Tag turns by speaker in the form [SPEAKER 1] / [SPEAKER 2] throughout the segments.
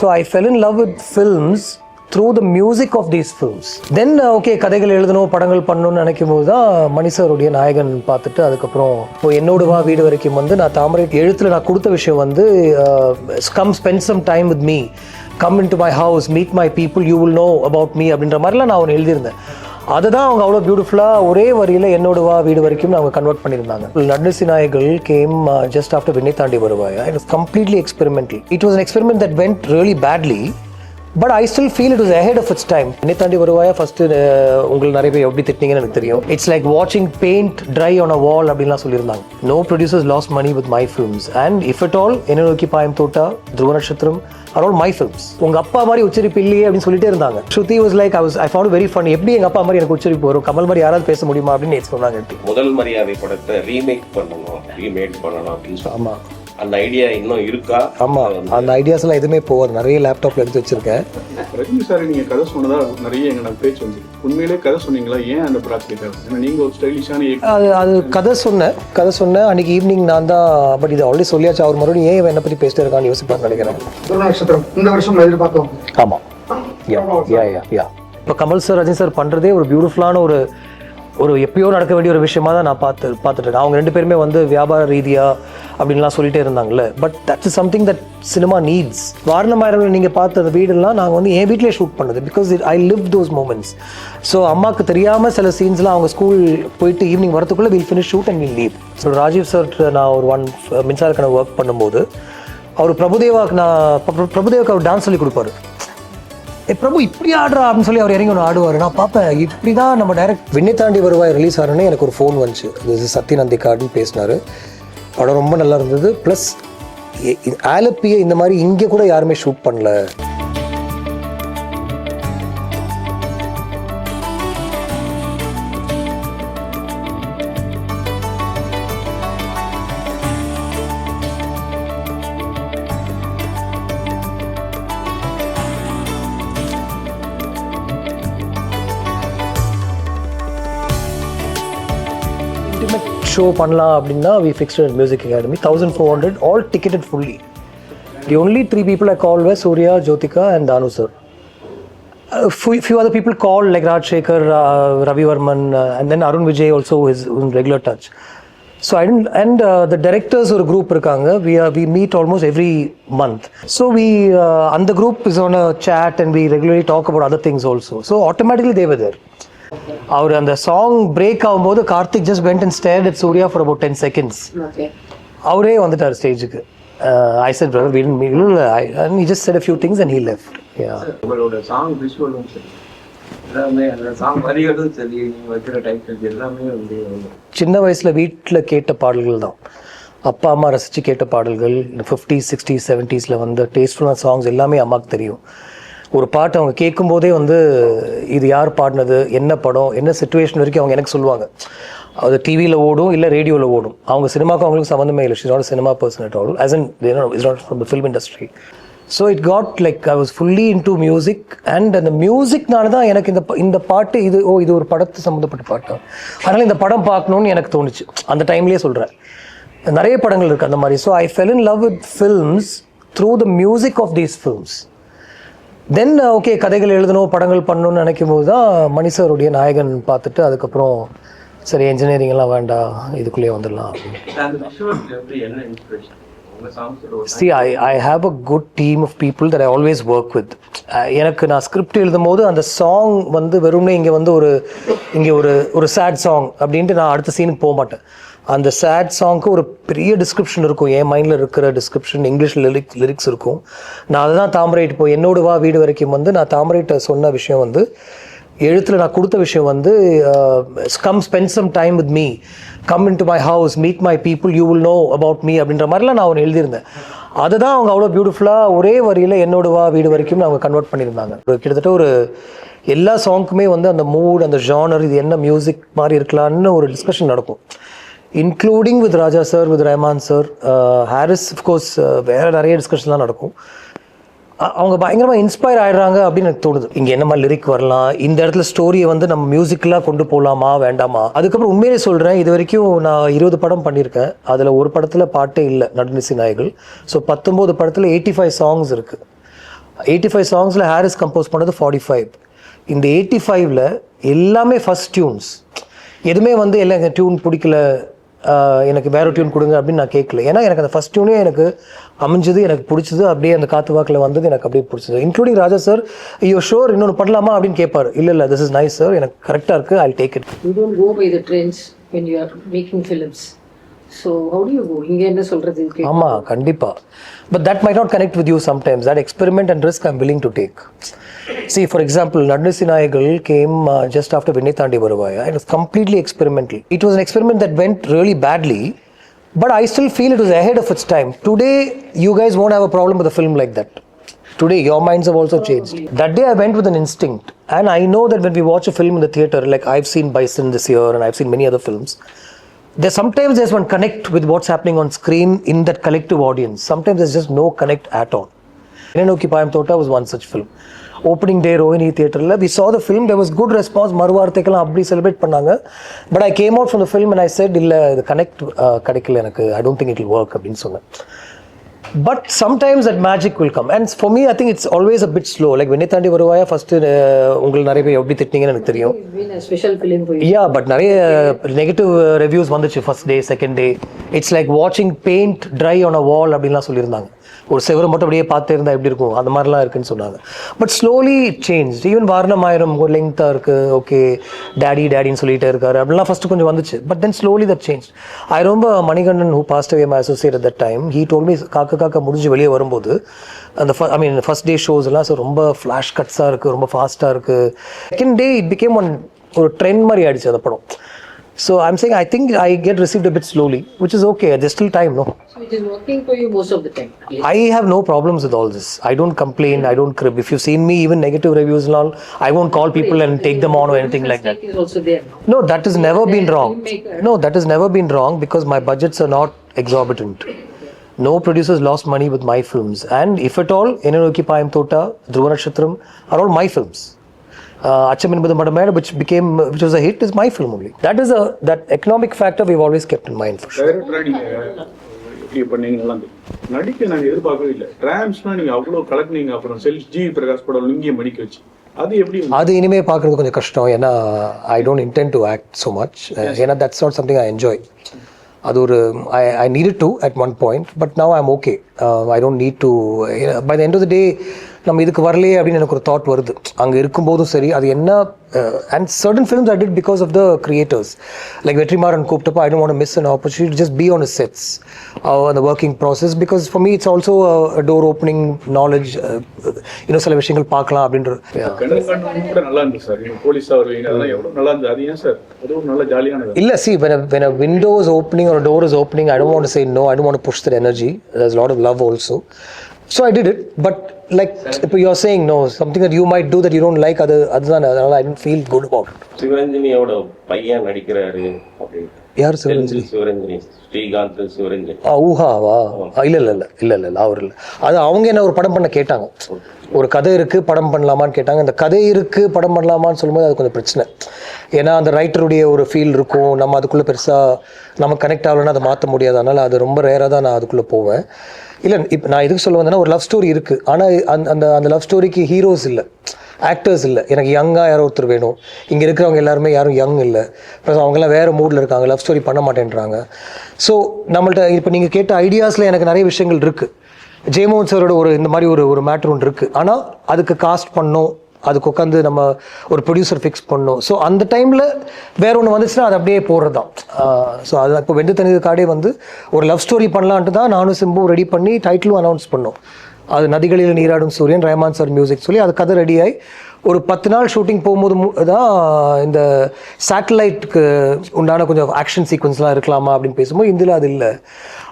[SPEAKER 1] So I fell in love with films through the music of these films. Then okay, கதைகள் எழுதணும் படங்கள் பண்ணணும்னு நினைக்கும் போது தான் மணி சாருடைய நாயகன் பார்த்துட்டு அதுக்கப்புறம் இப்போ என்னோட வா வீடு வரைக்கும் வந்து நான் தாமரை எழுத்தில் நான் கொடுத்த விஷயம் வந்து come spend some time with me, come into my house, meet my people, you will know about me அப்படின்ற மாதிரிலாம் நான் ஒன்று எழுதியிருந்தேன். அதுதான் அவங்க அவ்வளோ பியூட்டிஃபுல்லாக ஒரே வரியில் என்னோட வா வீடு வரைக்கும் அவங்க கன்வெர்ட் பண்ணியிருந்தாங்க. நடுநிசி நாயகள் கேம் ஜஸ்ட் ஆஃப்டர் விண்ணை தாண்டி வருவாயா. It was completely experimental. It was an experiment that went really badly, but I still feel it was ahead of its time. விண்ணை தாண்டி வருவாயா ஃபர்ஸ்ட் உங்களுக்கு நிறைய பேர் எப்படி திட்டிங்கன்னு எனக்கு தெரியும். இட்ஸ் லைக் வாட்சிங் paint dry on a wall அப்படின்லாம் சொல்லியிருந்தாங்க. No producers lost money with my films and if it all என்ன நோக்கி பாயம் தோட்டா, துருவ நட்சத்திரம் are all my films. உங்க அப்பா மாதிரி உச்சரிப்பு இல்லையே அப்படின்னு சொல்லிட்டே இருந்தாங்க. ஸ்ருதி was like I found it very funny. எப்படி எங்க அப்பா மாதிரி எனக்கு உச்சரிப்பு வரும், கமல் மாதிரி யாராவது பேச முடியுமா அப்படின்னு சொன்னாங்க.
[SPEAKER 2] முதல் மரியாதை படத்தை ரீமேக் பண்ணணும் அப்படின்னு.
[SPEAKER 1] ஆமா,
[SPEAKER 2] அந்த ஐடியா இன்னும் இருக்கா?
[SPEAKER 1] ஆமா, அந்த ஐடியாஸ் எல்லாம் எதுவுமே போகாது. நிறைய லேப்டாப்ல எடுத்து வச்சிருக்கேன்.
[SPEAKER 3] ரஜினி சார் நீங்க கதை சொன்னதா நிறைய எங்க பேச்சு வந்து உண்மையிலே கதை சொன்னீங்களா? ஏன் அந்த ப்ராஜெக்ட்? ஏன்னா நீங்க ஒரு ஸ்டைலிஷான
[SPEAKER 1] அது கதை சொன்னேன் அன்னைக்கு ஈவினிங் நான் தான். பட் இது ஆல்ரெடி சொல்லியாச்சு. அவர் மறுபடியும் ஏன் என்னை பற்றி பேசிட்டு இருக்கான்னு யோசிப்பான்னு நினைக்கிறேன்.
[SPEAKER 4] நட்சத்திரம் இந்த வருஷம் எதிர்பார்த்தோம்.
[SPEAKER 1] ஆமா, யா இப்போ கமல் சார் ரஜினி சார் பண்றதே ஒரு பியூட்டிஃபுல்லான ஒரு எப்பயோ நடக்க வேண்டிய ஒரு விஷயமா தான் நான் பார்த்துட்டு இருக்கேன். அவங்க ரெண்டு பேருமே வந்து வியாபார ரீதியா அப்படின்லாம் சொல்லிட்டே இருந்தாங்கல்ல. But that is something that cinema needs. Vaaranam Aayiram நீங்கள் பார்த்த அந்த வீடெல்லாம் நாங்கள் வந்து என் வீட்டிலே ஷூட் பண்ணது. Because I live those moments. So அம்மாவுக்கு தெரியாமல் சில சீன்ஸ்லாம் அவங்க ஸ்கூல் போயிட்டு ஈவினிங் வரத்துக்குள்ளே will finish shoot and will leave. So Rajeev sir நான் ஒரு மின்சாரக்கான ஒர்க் பண்ணும்போது அவர் பிரபுதேவாவுக்கு அவர் டான்ஸ் சொல்லி கொடுப்பாரு. பிரபு இப்படி ஆடுறா அப்படின்னு சொல்லி அவர் இறங்கி ஒன்று ஆடுவார். நான் பார்ப்பேன் இப்படி தான் நம்ம டைரக்ட் விண்ணை தாண்டி வருவாய் ரிலீஸ் ஆகிறோன்னே எனக்கு ஒரு ஃபோன் வந்துச்சு. இது சத்யநந்திகாடுன்னு பேசினார். படம் ரொம்ப நல்லா இருந்தது. ப்ளஸ் ஆலப்பியை இந்த மாதிரி இங்கே கூட யாருமே ஷூட் பண்ணல. ஷோ பண்ணலாம் அப்படின்னா we fixed at Music Academy 1400 all ticketed fully. The only 3 people I called were Surya, Jyotika and Danu sir. Few other people called like Raj Shekhar, Ravi Varman and then Arun Vijay also is in regular touch. So I didn't, and the directors or group irukanga, we meet almost every month. So we and the group is on a chat and we regularly talk about other things also. So automatically they were there. அவர் அந்த song break ஆகும்போது Karthik just went and stared at Suriya for about 10 seconds. அவரே வந்துட்டார் ஸ்டேஜுக்கு. I said brother we didn't meet, and he just said a few things and he left.
[SPEAKER 5] உங்களோட song விஷுவலும் சரி எல்லாமே அந்த song வரிகளும் சரி நீங்க வைக்கிற டைட்டில் எல்லாமே வந்து
[SPEAKER 1] சின்ன வயசுல வீட்டில் கேட்ட பாடல்கள் தான். அப்பா அம்மா ரசித்து கேட்ட பாடல்கள். 50s 60s 70s வந்து டேஸ்ட்ஃபுல்லான சாங்ஸ் எல்லாமே அம்மாவுக்கு தெரியும். ஒரு பாட்டு அவங்க கேட்கும்போதே வந்து இது யார் பாடினது, என்ன படம், என்ன சிச்சுவேஷன் வரைக்கும் அவங்க எனக்கு சொல்லுவாங்க. அது டிவியில் ஓடும் இல்லை ரேடியோவில் ஓடும். அவங்க சினிமாவுக்கு அவங்களுக்கு சம்மந்தமே இல்லை. She's not cinema person at all, as in is not from the film industry. So it got like I was fully into music. And அந்த மியூசிக்னால தான் எனக்கு இந்த பாட்டு இது ஒரு படத்து சம்மந்தப்பட்ட பாட்டு, அதனால் இந்த படம் பார்க்கணுன்னு எனக்கு தோணுச்சு. அந்த டைம்லேயே சொல்கிறேன். நிறைய படங்கள் இருக்குது அந்த மாதிரி. So I fell in love with films through the music of these films. Then okay, கதைகள் எழுதணும் படங்கள் பண்ணணும்னு நினைக்கும் போது தான் மணி சாருடைய நாயகன் பார்த்துட்டு அதுக்கப்புறம் சரி இன்ஜினியரிங் எல்லாம் வேண்டாம், இதுக்குள்ளேயே வந்துடலாம். See, I have a good team of people that I always work with. எனக்கு நான் ஸ்கிரிப்ட் எழுதும் போது அந்த சாங் வந்து வெறும்னே இங்கே வந்து ஒரு சேட் சாங் அப்படின்ட்டு நான் அடுத்த சீனுக்கு போக மாட்டேன். அந்த சேட் சாங்க்கு ஒரு பெரிய டிஸ்கிரிப்ஷன் இருக்கும். என் மைண்டில் இருக்கிற டிஸ்கிரிப்ஷன் இங்கிலீஷ் லிரிக்ஸ் இருக்கும். நான் அதை தான் தாமரைட்டு இப்போ என்னோட வா வீடு வரைக்கும் வந்து நான் தாமரைட்ட சொன்ன விஷயம் வந்து எழுத்தில் நான் கொடுத்த விஷயம் வந்து come spend some time with me, come into my house, meet my people, you will know about me அப்படின்ற மாதிரிலாம் நான் ஒன்று எழுதியிருந்தேன். அதுதான் அவங்க அவ்வளோ பியூட்டிஃபுல்லாக ஒரே வரியில் என்னோட வா வீடு வரைக்கும் அவங்க கன்வெர்ட் பண்ணியிருந்தாங்க. கிட்டத்தட்ட ஒரு எல்லா சாங்க்குமே வந்து அந்த மூட், அந்த ஜானர், இது என்ன மியூசிக் மாதிரி இருக்கலான்னு ஒரு டிஸ்கஷன் நடக்கும். Including with Raja sir, with Rahman sir, Harris of course, வேறு நிறைய டிஸ்கஷன்லாம் நடக்கும். அவங்க பயங்கரமாக இன்ஸ்பயர் ஆகிடுறாங்க அப்படின்னு எனக்கு தோணுது. இங்கே என்ன மாதிரி லிரிக் வரலாம், இந்த இடத்துல ஸ்டோரியை வந்து நம்ம மியூசிக்கலாக கொண்டு போகலாமா வேண்டாமா. அதுக்கப்புறம் உண்மையிலே சொல்கிறேன், இது வரைக்கும் நான் 20 படம் பண்ணியிருக்கேன். அதில் ஒரு படத்தில் பாட்டே இல்லை, நடுநிசி நாயகள். ஸோ 19 படத்தில் 85 சாங்ஸ் இருக்குது. 85 சாங்ஸில் ஹாரிஸ் கம்போஸ் பண்ணது 45. இந்த 85ல் எல்லாமே ஃபஸ்ட் டியூன்ஸ். எதுவுமே வந்து எல்லாம் எனக்கு டியூன் பிடிக்கல, எனக்கு வேறு டியூன் கொடுங்க அப்படின்னு நான் கேட்கல. ஏன்னா எனக்கு அந்த ஃபஸ்ட் டியூனே எனக்கு அமைஞ்சது, எனக்கு பிடிச்சது, அப்படியே அந்த காற்று வாக்கில் வந்தது எனக்கு அப்படியே பிடிச்சது. இன்க்ளூடிங் ராஜா சார், ஐயோ ஷோர் இன்னொன்று பண்ணலாமா அப்படின்னு கேட்பார். இல்லை திஸ் இஸ் நைஸ் சார், எனக்கு கரெக்டாக இருக்குது, I take it.
[SPEAKER 6] You don't go by the trends when you are making films. So how do you go? இங்கே என்ன சொல்கிறது?
[SPEAKER 1] ஆமாம், கண்டிப்பாக. But that might not connect with you sometimes. That experiment and risk I'm willing to take. See, for example, Nadnasi Nayagal came just after Vinnai Thandi Varuvaya. It was completely experimental. It was an experiment that went really badly, but I still feel it was ahead of its time. Today, you guys won't have a problem with a film like that. Today, your minds have also changed. That day, I went with an instinct. And I know that when we watch a film in the theatre, like I've seen Bison this year and I've seen many other films, there's one connect with what's happening on screen in that collective audience. Sometimes there's just no connect at all. Ennoki Payam Thota was one such film. Opening day Rohini Theatre, we saw the film, there was good response, Maruvarthekala appdi celebrate pannanga. But I came out from the film and I said, illa the connect kadikala enakku, I don't think it will work அப்படினு சொன்னேன். But sometimes that magic will come. And for me, I think it's always a bit slow. Like Vinnai Thandi Varuvaya, first ungal nariya பேர் எப்படி திட்டினீங்கன்னு எனக்கு தெரியும்.
[SPEAKER 6] It's been a special film for you.
[SPEAKER 1] Yeah, but நிறைய negative reviews வந்துச்சு first day second day. It's like வாட்சிங் paint dry on a wall அப்படின்லாம் சொல்லியிருந்தாங்க. ஒரு செவரு மட்டும் அப்படியே பார்த்து இருந்தால் எப்படி இருக்கும், அந்த மாதிரிலாம் இருக்குன்னு சொன்னாங்க. But slowly change. Even Vaaranam Aayiram லெங்க்த்தாக இருக்குது, ஓகே டேடின்னு சொல்லிகிட்டே இருக்காரு அப்படிலாம் ஃபஸ்ட்டு கொஞ்சம் வந்துச்சு. But then slowly that change. I ரொம்ப Manikandan who passed away my associate at that time, he told me Kaakha முடிஞ்சு வெளியே வரும்போது அந்த ஃபர்ஸ்ட் டே ஷோஸ் எல்லாம் சார் ரொம்ப ஃப்ளாஷ் கட்ஸாக இருக்குது, ரொம்ப ஃபாஸ்ட்டாக இருக்குது. செகண்ட் டே இட் பிகேம் ஒரு ட்ரெண்ட் மாதிரி ஆயிடுச்சு அந்த படம். So I'm saying I think I get received a bit slowly, which is okay. There's still time, no?
[SPEAKER 6] So it is working for you most of the time.
[SPEAKER 1] I have no problems with all this. I don't complain. I don't crib. If you've seen me, even negative reviews and all, I won't call people and take them on or anything like that.
[SPEAKER 6] Is also there.
[SPEAKER 1] No, that has never been wrong. No, that has never been wrong because my budgets are not exorbitant. No producers lost money with my films. And if at all, Ennoki Payam Thota, Dhruva Nakshatram are all my films. Acham Enbadhu Madamai, which was a hit, is my film only. That economic factor we've always kept in mind for sure.
[SPEAKER 3] டைரக்டரா நீங்க எப்படி பண்ணீங்கன்னா நடிக்க நாங்கள் எதிர்பார்க்கவே இல்லை. டிராம்ஸ்னா நீங்க அவ்வளோ கலக்குனீங்க. அப்புறம் ஜி பிரகாஷ் படம் லுங்கியை மடிக்க வச்சு அது எப்படி?
[SPEAKER 1] அது இனிமேல் பார்க்குறது கொஞ்சம் கஷ்டம். ஏன்னா I don't intend to act so much. ஏன்னா that's not something I enjoy. அது ஒரு I needed to at one point, but now I am okay. I don't need to. By the end of the day நம்ம இதுக்கு வரலையே அப்படின்னு எனக்கு ஒரு thought வருது. அங்கே இருக்கும்போதும் சரி, அது என்ன. And certain films I did because of the creators. Like Vetrimaaran கூப்பிட்டப்போ I don't want to miss an opportunity just be on sets அந்த working process. Because for me it's also door opening knowledge. இன்னும் சில விஷயங்கள் பார்க்கலாம் அப்படின்ற.
[SPEAKER 3] கூட நல்லா இருந்துச்சு சார். நீங்கள் போலீஸாக வருவீங்க, அதெல்லாம் எவ்வளோ நல்லா இருந்தது. அது ஏன் சார் அது ஒரு நல்ல ஜாலியானது?
[SPEAKER 1] இல்லை, see, when a window is opening or a door is opening, I don't want to say no. I don't want to push that energy. There's a lot of love also. So I did it, but like if you're saying no, something that you might do that you don't like, அதுதான் அதனால I didn't feel good about it.
[SPEAKER 2] சிவரஞ்சனியோட பையன் நடிக்கிறாரு அப்படி.
[SPEAKER 1] யார் சிவரஞ்சனி?
[SPEAKER 2] சிவரஞ்சனி, ஸ்ரீகாந்த் சிவரஞ்சனி.
[SPEAKER 1] ஊஹாவா? இல்லை அவர் இல்லை. அது அவங்க என்ன ஒரு படம் பண்ண கேட்டாங்க. ஒரு கதை இருக்குது, படம் பண்ணலாமான்னு கேட்டாங்க. அந்த கதை இருக்குது, படம் பண்ணலாமான்னு சொல்லும்போது அது கொஞ்சம் பிரச்சனை. ஏன்னா அந்த ரைட்டருடைய ஒரு ஃபீல் இருக்கும், நம்ம அதுக்குள்ளே பெருசாக நம்ம கனெக்ட் ஆகலைன்னா அதை மாற்ற முடியாது. அதனால் அது ரொம்ப ரேராக தான் நான் அதுக்குள்ளே போவேன். இல்லை, இப்போ நான் எதுக்கு சொல்ல வந்தேன்னா, ஒரு லவ் ஸ்டோரி இருக்குது, ஆனால் அந்த லவ் ஸ்டோரிக்கு ஹீரோஸ் இல்லை, ஆக்டர்ஸ் இல்லை. எனக்கு யங்காக யாரோ ஒருத்தர் வேணும். இங்கே இருக்கிறவங்க எல்லாருமே யாரும் யங் இல்லை. ப்ளஸ் அவங்கெல்லாம் வேறு மூடில் இருக்காங்க, லவ் ஸ்டோரி பண்ண மாட்டேன்றாங்க. ஸோ நம்மள்ட்ட இப்போ நீங்கள் கேட்ட ஐடியாஸில் எனக்கு நிறைய விஷயங்கள் இருக்குது. ஜெயமோகன் சாரோட இந்த மாதிரி ஒரு மேட்ரு ஒன்று இருக்குது. ஆனால் அதுக்கு காஸ்ட் பண்ணோம், அதுக்கு உட்காந்து நம்ம ஒரு ப்ரொடியூசர் ஃபிக்ஸ் பண்ணோம். ஸோ அந்த டைமில் வேற ஒன்று வந்துச்சுன்னா அது அப்படியே போடுறது தான். ஸோ அது இப்போ வெந்து தனிது காடே ஒரு லவ் ஸ்டோரி பண்ணலான்ட்டு தான் நானும் சிம்பு ரெடி பண்ணி டைட்டிலும் அனௌன்ஸ் பண்ணோம். அது நதிகளில் நீராடும் சூரியன், ரஹ்மான் சார் மியூசிக் சொல்லி அது கதை ரெடியாகி ஒரு 10 நாள் ஷூட்டிங் போகும்போது தான் இந்த சேட்டலைட்டுக்கு உண்டான கொஞ்சம் ஆக்ஷன் சீக்வன்ஸ்லாம் இருக்கலாமா அப்படின்னு பேசும்போது இதில் அது இல்லை.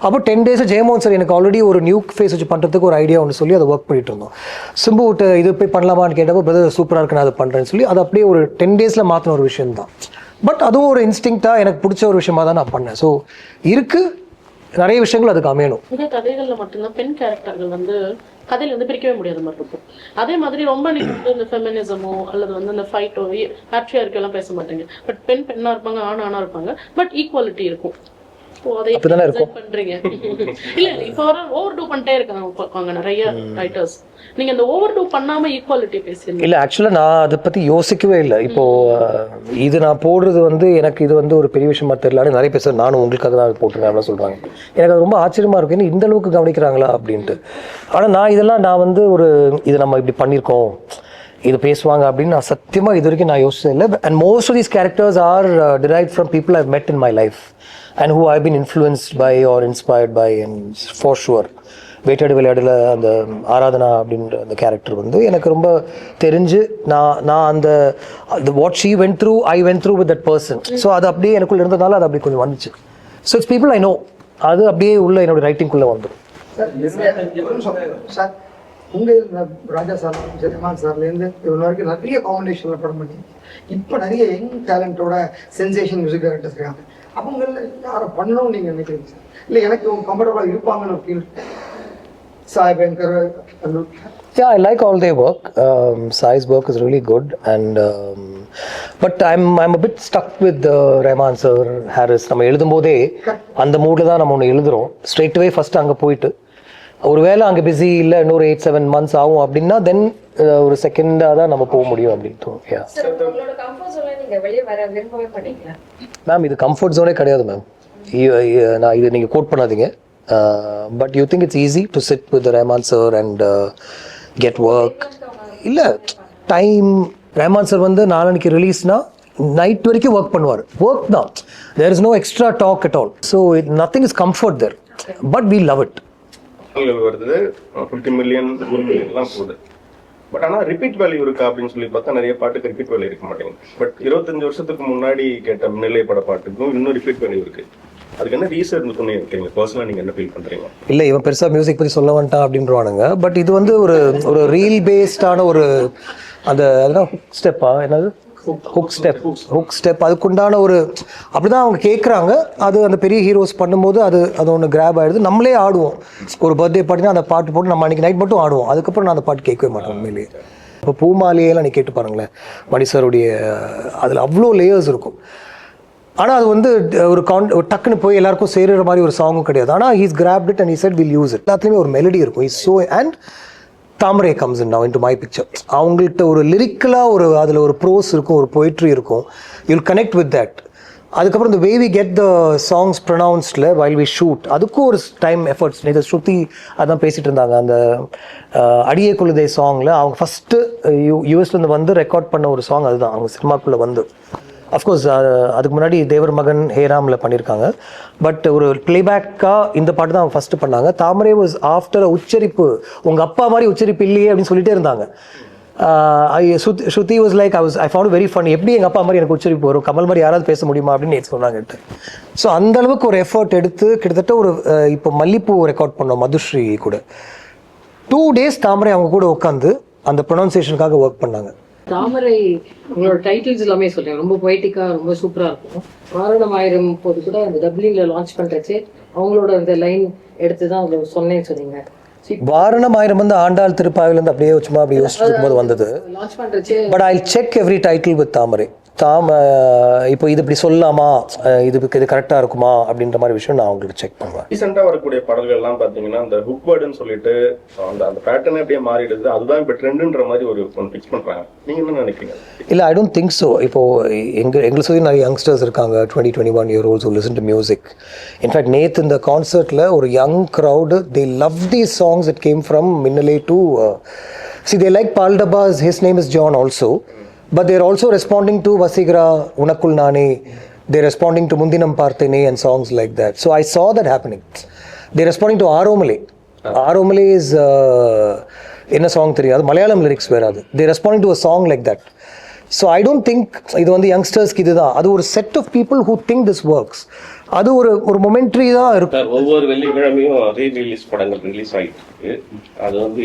[SPEAKER 1] அப்போ 10 days ஜெயமோகன் சார் எனக்கு ஆல்ரெடி ஒரு நியூ ஃபேஸ் வச்சு பண்ணுறதுக்கு ஒரு ஐடியா ஒன்று சொல்லி அதை ஒர்க் பண்ணிட்டு இருந்தோம். சிம்பு விட்டு இது போய் பண்ணலாமான்னு கேட்டப்போ பிரதர் சூப்பராக இருக்குன்னு அதை பண்ணுறேன்னு சொல்லி அது அப்படியே ஒரு 10 days மாற்றின ஒரு விஷயம் தான். பட் அதுவும் ஒரு இன்ஸ்டிங்க்டாக எனக்கு பிடிச்ச ஒரு விஷயமா தான் நான் பண்ணேன். ஸோ இருக்குது நிறைய விஷயங்கள் அதுக்கு அமையணும்.
[SPEAKER 7] மிக கதைகளில் மட்டும்தான் பெண் கேரக்டர்கள் கதையில பிரிக்கவே முடியாத மாதிரி இருக்கும். அதே மாதிரி ரொம்ப நீங்க இந்த ஃபெமினிசமோ அல்லது இந்த ஃபைட்டோ பேட்ரியார்க்கி எல்லாம் பேச மாட்டீங்க. பட் பெண்ணா இருப்பாங்க, ஆணா இருப்பாங்க, பட் ஈக்குவாலிட்டி இருக்கும்.
[SPEAKER 1] அப்படிதானே இருக்கும்.
[SPEAKER 7] பண்றீங்க இல்ல இப்போ ஓவர் டூ பண்ணிட்டே இருக்காங்க நிறைய ரைட்டர்ஸ். நீங்க அந்த ஓவர் டூ பண்ணாம ஈக்குவாலிட்டி பேசுறீங்க.
[SPEAKER 1] இல்லை ஆக்சுவலாக நான் அதை பற்றி யோசிக்கவே இல்லை. இப்போது இது நான் போடுறது வந்து எனக்கு இது வந்து ஒரு பெரிய விஷயமா தெரியலான்னு நிறைய பேர் நானும் உங்களுக்காக தான் போட்டுருக்கேன் அப்படின்னு சொல்கிறாங்க. எனக்கு அது ரொம்ப ஆச்சரியமாக இருக்கும், ஏன்னா இந்த அளவுக்கு கவனிக்கிறாங்களா அப்படின்ட்டு. ஆனால் நான் வந்து ஒரு இது நம்ம இப்படி பண்ணியிருக்கோம், இது பேசுவாங்க அப்படின்னு நான் சத்தியமாக இது வரைக்கும் நான் யோசிச்சது இல்லை. And most of these characters are derived from people I've met in my life and who I've been influenced by or inspired by, and for sure வேட்டையாடு விளையாடுல அந்த ஆராதனா அப்படின்ற அந்த கேரக்டர் வந்து எனக்கு ரொம்ப தெரிஞ்சு நான் அந்த what she vent through I went through with that person. So அது அப்படியே எனக்குள்ள இருந்ததால அது அப்படி கொஞ்சம் வந்துச்சு. So it's people I know, அது அப்படியே உள்ள என்னோட ரைட்டிங்குள்ளே வந்துடும்.
[SPEAKER 4] சார் உங்கள் ராஜா சார் ஜெயமான் சார்லேருந்து இவ்வளோ வரைக்கும் நிறைய காம்பினேஷனில் படம் பண்ணி இப்போ நிறைய யங் டேலண்டோட சென்சேஷன் மியூசிக் டைரக்டர்ஸ் இருக்காங்க. அவங்கள யாரை பண்ணணும்னு நீங்கள் நினைக்கிறீங்க சார்? இல்லை எனக்கு கம்ஃபர்டபுளாக இருப்பாங்கன்னு feel Sai Bankar,
[SPEAKER 1] Yeah, I like all their work. Sai's work is really good, and but I'm a bit stuck with Rahman sir, Harris. நம்ம எழுதும்போதே அந்த மூடில் தான் நம்ம ஒன்று எழுதுகிறோம். ஸ்ட்ரெயிட் அவே ஃபஸ்ட்டு அங்கே போயிட்டு ஒருவேளை அங்கே பிஸி இல்லை இன்னொரு 8-7 months ஆகும் அப்படின்னா தென் ஒரு செகண்டாக தான் நம்ம போக முடியும் அப்படின்னு தோணும். மேம் இது கம்ஃபர்ட் ஜோனே கிடையாது மேம். நான் இது நீங்கள் கோட் பண்ணாதீங்க. But you think it's easy to sit with the Rahman sir and get work? இல்லை டைம் ரஹ்மான் சார் வந்து நாளைக்கு ரிலீஸ்னா நைட் வரைக்கும் ஒர்க் பண்ணுவார். ஒர்க் தான், there is no extra talk at all. So nothing is comfort there, but we love it.
[SPEAKER 2] வருது 50 million 1 மில்லியன்லாம் போகுது. But ஆனால் repeat value இருக்கா அப்படின்னு சொல்லி பார்த்தா நிறைய பாட்டுக்கு ரிப்பீட் வேல்யூ இருக்க மாட்டேங்குது. பட் 25 வருஷத்துக்கு முன்னாடி கேட்ட நிலை பட பாட்டுக்கும் இன்னும் ரிப்பீட் வேல்யூ இருக்கு. அதுக்கு என்ன ரீசன் இருக்குன்னு இருக்கீங்க பர்சனலாக நீங்கள் என்ன ஃபீல் பண்ணுறீங்க?
[SPEAKER 1] இல்லை இவன் பெருசாக மியூசிக் பற்றி சொல்ல வேண்டாம் அப்படின்றவானுங்க. பட் இது வந்து ஒரு ரீல் பேஸ்டான ஒரு அந்த அதெல்லாம் ஹுக் ஸ்டெப்பா என்னது ஹுக் ஸ்டெப் அதுக்குண்டான ஒரு அப்படிதான் அவங்க கேட்குறாங்க. அது அந்த பெரிய ஹீரோஸ் பண்ணும்போது அது ஒன்று கிராப் ஆகிடுது. நம்மளே ஆடுவோம். ஒரு பர்த்டே பார்ட்டினா அந்த பாட்டு போட்டு நம்ம அன்றைக்கி நைட் மட்டும் ஆடுவோம். அதுக்கப்புறம் நான் அந்த பாட்டு கேட்கவே மாட்டேன் உண்மையிலேயே. இப்போ பூமாலையெல்லாம் நீ கேட்டு பாருங்களேன், மணிசருடைய அதில் அவ்வளோ லேயர்ஸ் இருக்கும். ஆனால் அது வந்து ஒரு டக்குன்னு போய் எல்லாருக்கும் சேருற மாதிரி ஒரு சாங்கும் கிடையாது. ஆனால் he's craft it and he set will use it. எல்லாத்துலேயுமே ஒரு மெலடி இருக்கும். Is so and Thamarai comes in now into my picture. அவங்கள்ட்ட ஒரு லிரிக்கலாக அதில் ஒரு ப்ரோஸ் இருக்கும், ஒரு பொயிட்ரி இருக்கும். You'll connect with that. அதுக்கப்புறம் இந்த way we get the songs ப்ரொனவுன்ஸ்டில் வைல் வி ஷூட், அதுக்கும் ஒரு டைம் எஃபர்ட்ஸ். நேற்று ஸ்ருதி அதான் பேசிகிட்டு இருந்தாங்க. அந்த அடியே குழுதே சாங்கில் அவங்க ஃபஸ்ட்டு யூஎஸ்லேருந்து வந்து ரெக்கார்ட் பண்ண ஒரு சாங் அதுதான். அவங்க சினிமாக்குள்ளே வந்து அஃப்கோர்ஸ் அதுக்கு முன்னாடி தேவர் மகன் ஹேராமில் பண்ணியிருக்காங்க. பட் ஒரு பிளேபேக்காக இந்த பாட்டு தான் அவங்க ஃபஸ்ட்டு பண்ணாங்க. தாமரை வாஸ் ஆஃப்டர் உச்சரிப்பு. உங்கள் அப்பா மாதிரி உச்சரிப்பு இல்லையே அப்படின்னு சொல்லிட்டே இருந்தாங்க. Shruti was like I found very fun. எப்படி எங்கள் அப்பா மாதிரி எனக்கு உச்சரிப்பு வரும், கமல் மாதிரி யாராவது பேச முடியுமா அப்படின்னு சொன்னாங்க. ஸோ அந்த அளவுக்கு ஒரு எஃபர்ட் எடுத்து கிட்டத்தட்ட ஒரு இப்போ மல்லிப்பூ ரெக்கார்ட் பண்ணோம் மதுஸ்ரீ கூட. 2 days தாமரை அவங்க கூட உட்காந்து அந்த ப்ரொனவுன்சியேஷனுக்காக ஒர்க் பண்ணாங்க.
[SPEAKER 6] தாமரை உங்களோட டைட்டில்ஸ் எல்லாமே சொல்றேன், ரொம்ப பொய்டிக்கா ரொம்ப சூப்பரா இருக்கும். வாரணமாயிரம் போது கூட அந்த டப்ளிங்ல லான்ச் பண்றச்சு அவங்களோட அந்த லைன் எடுத்து தான் சொன்னேன்னு சொன்னீங்க.
[SPEAKER 1] வாரணமாயிரம் வந்து ஆண்டாள் திருப்பாவிலேருந்து அப்படியே சும்மா அப்படி யோசிச்சுட்டு இருக்கும்போது வந்தது.
[SPEAKER 6] லான்ச் பண்றச்சு
[SPEAKER 1] but I check every title with Thamarai. இப்போ இது இப்படி சொல்லலாமா, இது கரெக்டாக இருக்குமா அப்படின்ற மாதிரி விஷயம் நான் அவங்களுக்கு செக் பண்ணுவேன்.
[SPEAKER 2] ரீசெண்டாக வரக்கூடிய பாடல்கள்லாம் பார்த்தீங்கன்னா அந்த ஹுக் வேர்டுன்னு சொல்லிட்டு அந்த பேட்டர்னே அப்படியே மாறிடுது. அதுதான் இப்போ ட்ரெண்டுன்ற மாதிரி ஒரு ஃபிக்ஸ் பண்ணுறாங்க. நீங்கள் என்ன நினைக்கிறீங்க?
[SPEAKER 1] இல்லை, ஐ டோன்ட் திங்க் ஸோ. இப்போது எங்களை சொல்லி நிறைய யங்ஸ்டர்ஸ் இருக்காங்க, 20-21 year olds who listen to music. In fact நேற்று இந்த கான்சர்ட்டில் ஒரு young crowd, they love these songs. It came from Minnale to they like Paldaba's His Name is John also. But they're also responding to Vasigra, Unakul Nane. They're responding to Mundinam Partene and songs like that. So I saw that happening. They're responding to Aromale. Aromale is in a song three. Malayalam lyrics were other. They're responding to a song like that. So I don't think இது வந்து யங்ஸ்டர்ஸ்க்கு இதுதான். அது ஒரு set of people who think this works. அது ஒரு momentary தான் இருக்கும்.
[SPEAKER 2] ஒவ்வொரு வெள்ளிக்கிழமையும் ரீ-ரிலீஸ் படங்கள் ரிலீஸ் ஆகிட்டு இருக்கு. அது வந்து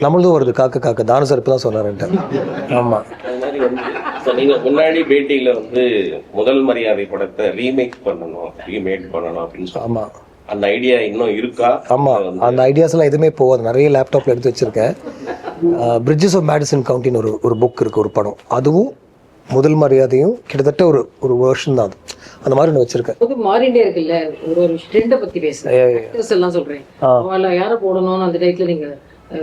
[SPEAKER 1] நம்மளதும் வருது. காக்க தானு சார் இப்போ தான் சொன்னார்ன்ட்டு. ஆமாம்,
[SPEAKER 2] அது மாதிரி வந்து நீங்கள் முன்னாடி பேட்டியில் வந்து முதல் மரியாதை படத்தை ரீமேக் பண்ணணும், ரீமேக் பண்ணணும் அப்படின்னு சொல்லி.
[SPEAKER 1] ஆமாம்,
[SPEAKER 2] அந்த ஐடியா இன்னும் இருக்கா?
[SPEAKER 1] ஆமாம், அந்த ஐடியாஸ் எல்லாம் எதுவுமே போகாது. நிறைய லேப்டாப்பில் எடுத்து வச்சுருக்கேன். பிரிட்ஜஸ் ஆஃப் மேடிசன் கவுண்டின்னு ஒரு புக் இருக்குது, ஒரு படம். அதுவும் முதல் மரியாதையும் கிட்டத்தட்ட ஒரு ஒரு வேர்ஷன் தான் அது. அந்த மாதிரி நான் வச்சிருக்கேன்.
[SPEAKER 6] அது மாறிண்டே இருக்குல்ல. ஒரு ட்ரெண்டை பத்தி பேசுறேன், ஆக்டர்ஸ் எல்லாம் சொல்றேன். அவள யாரை போடணும்னு அந்த டைத்துல நீங்க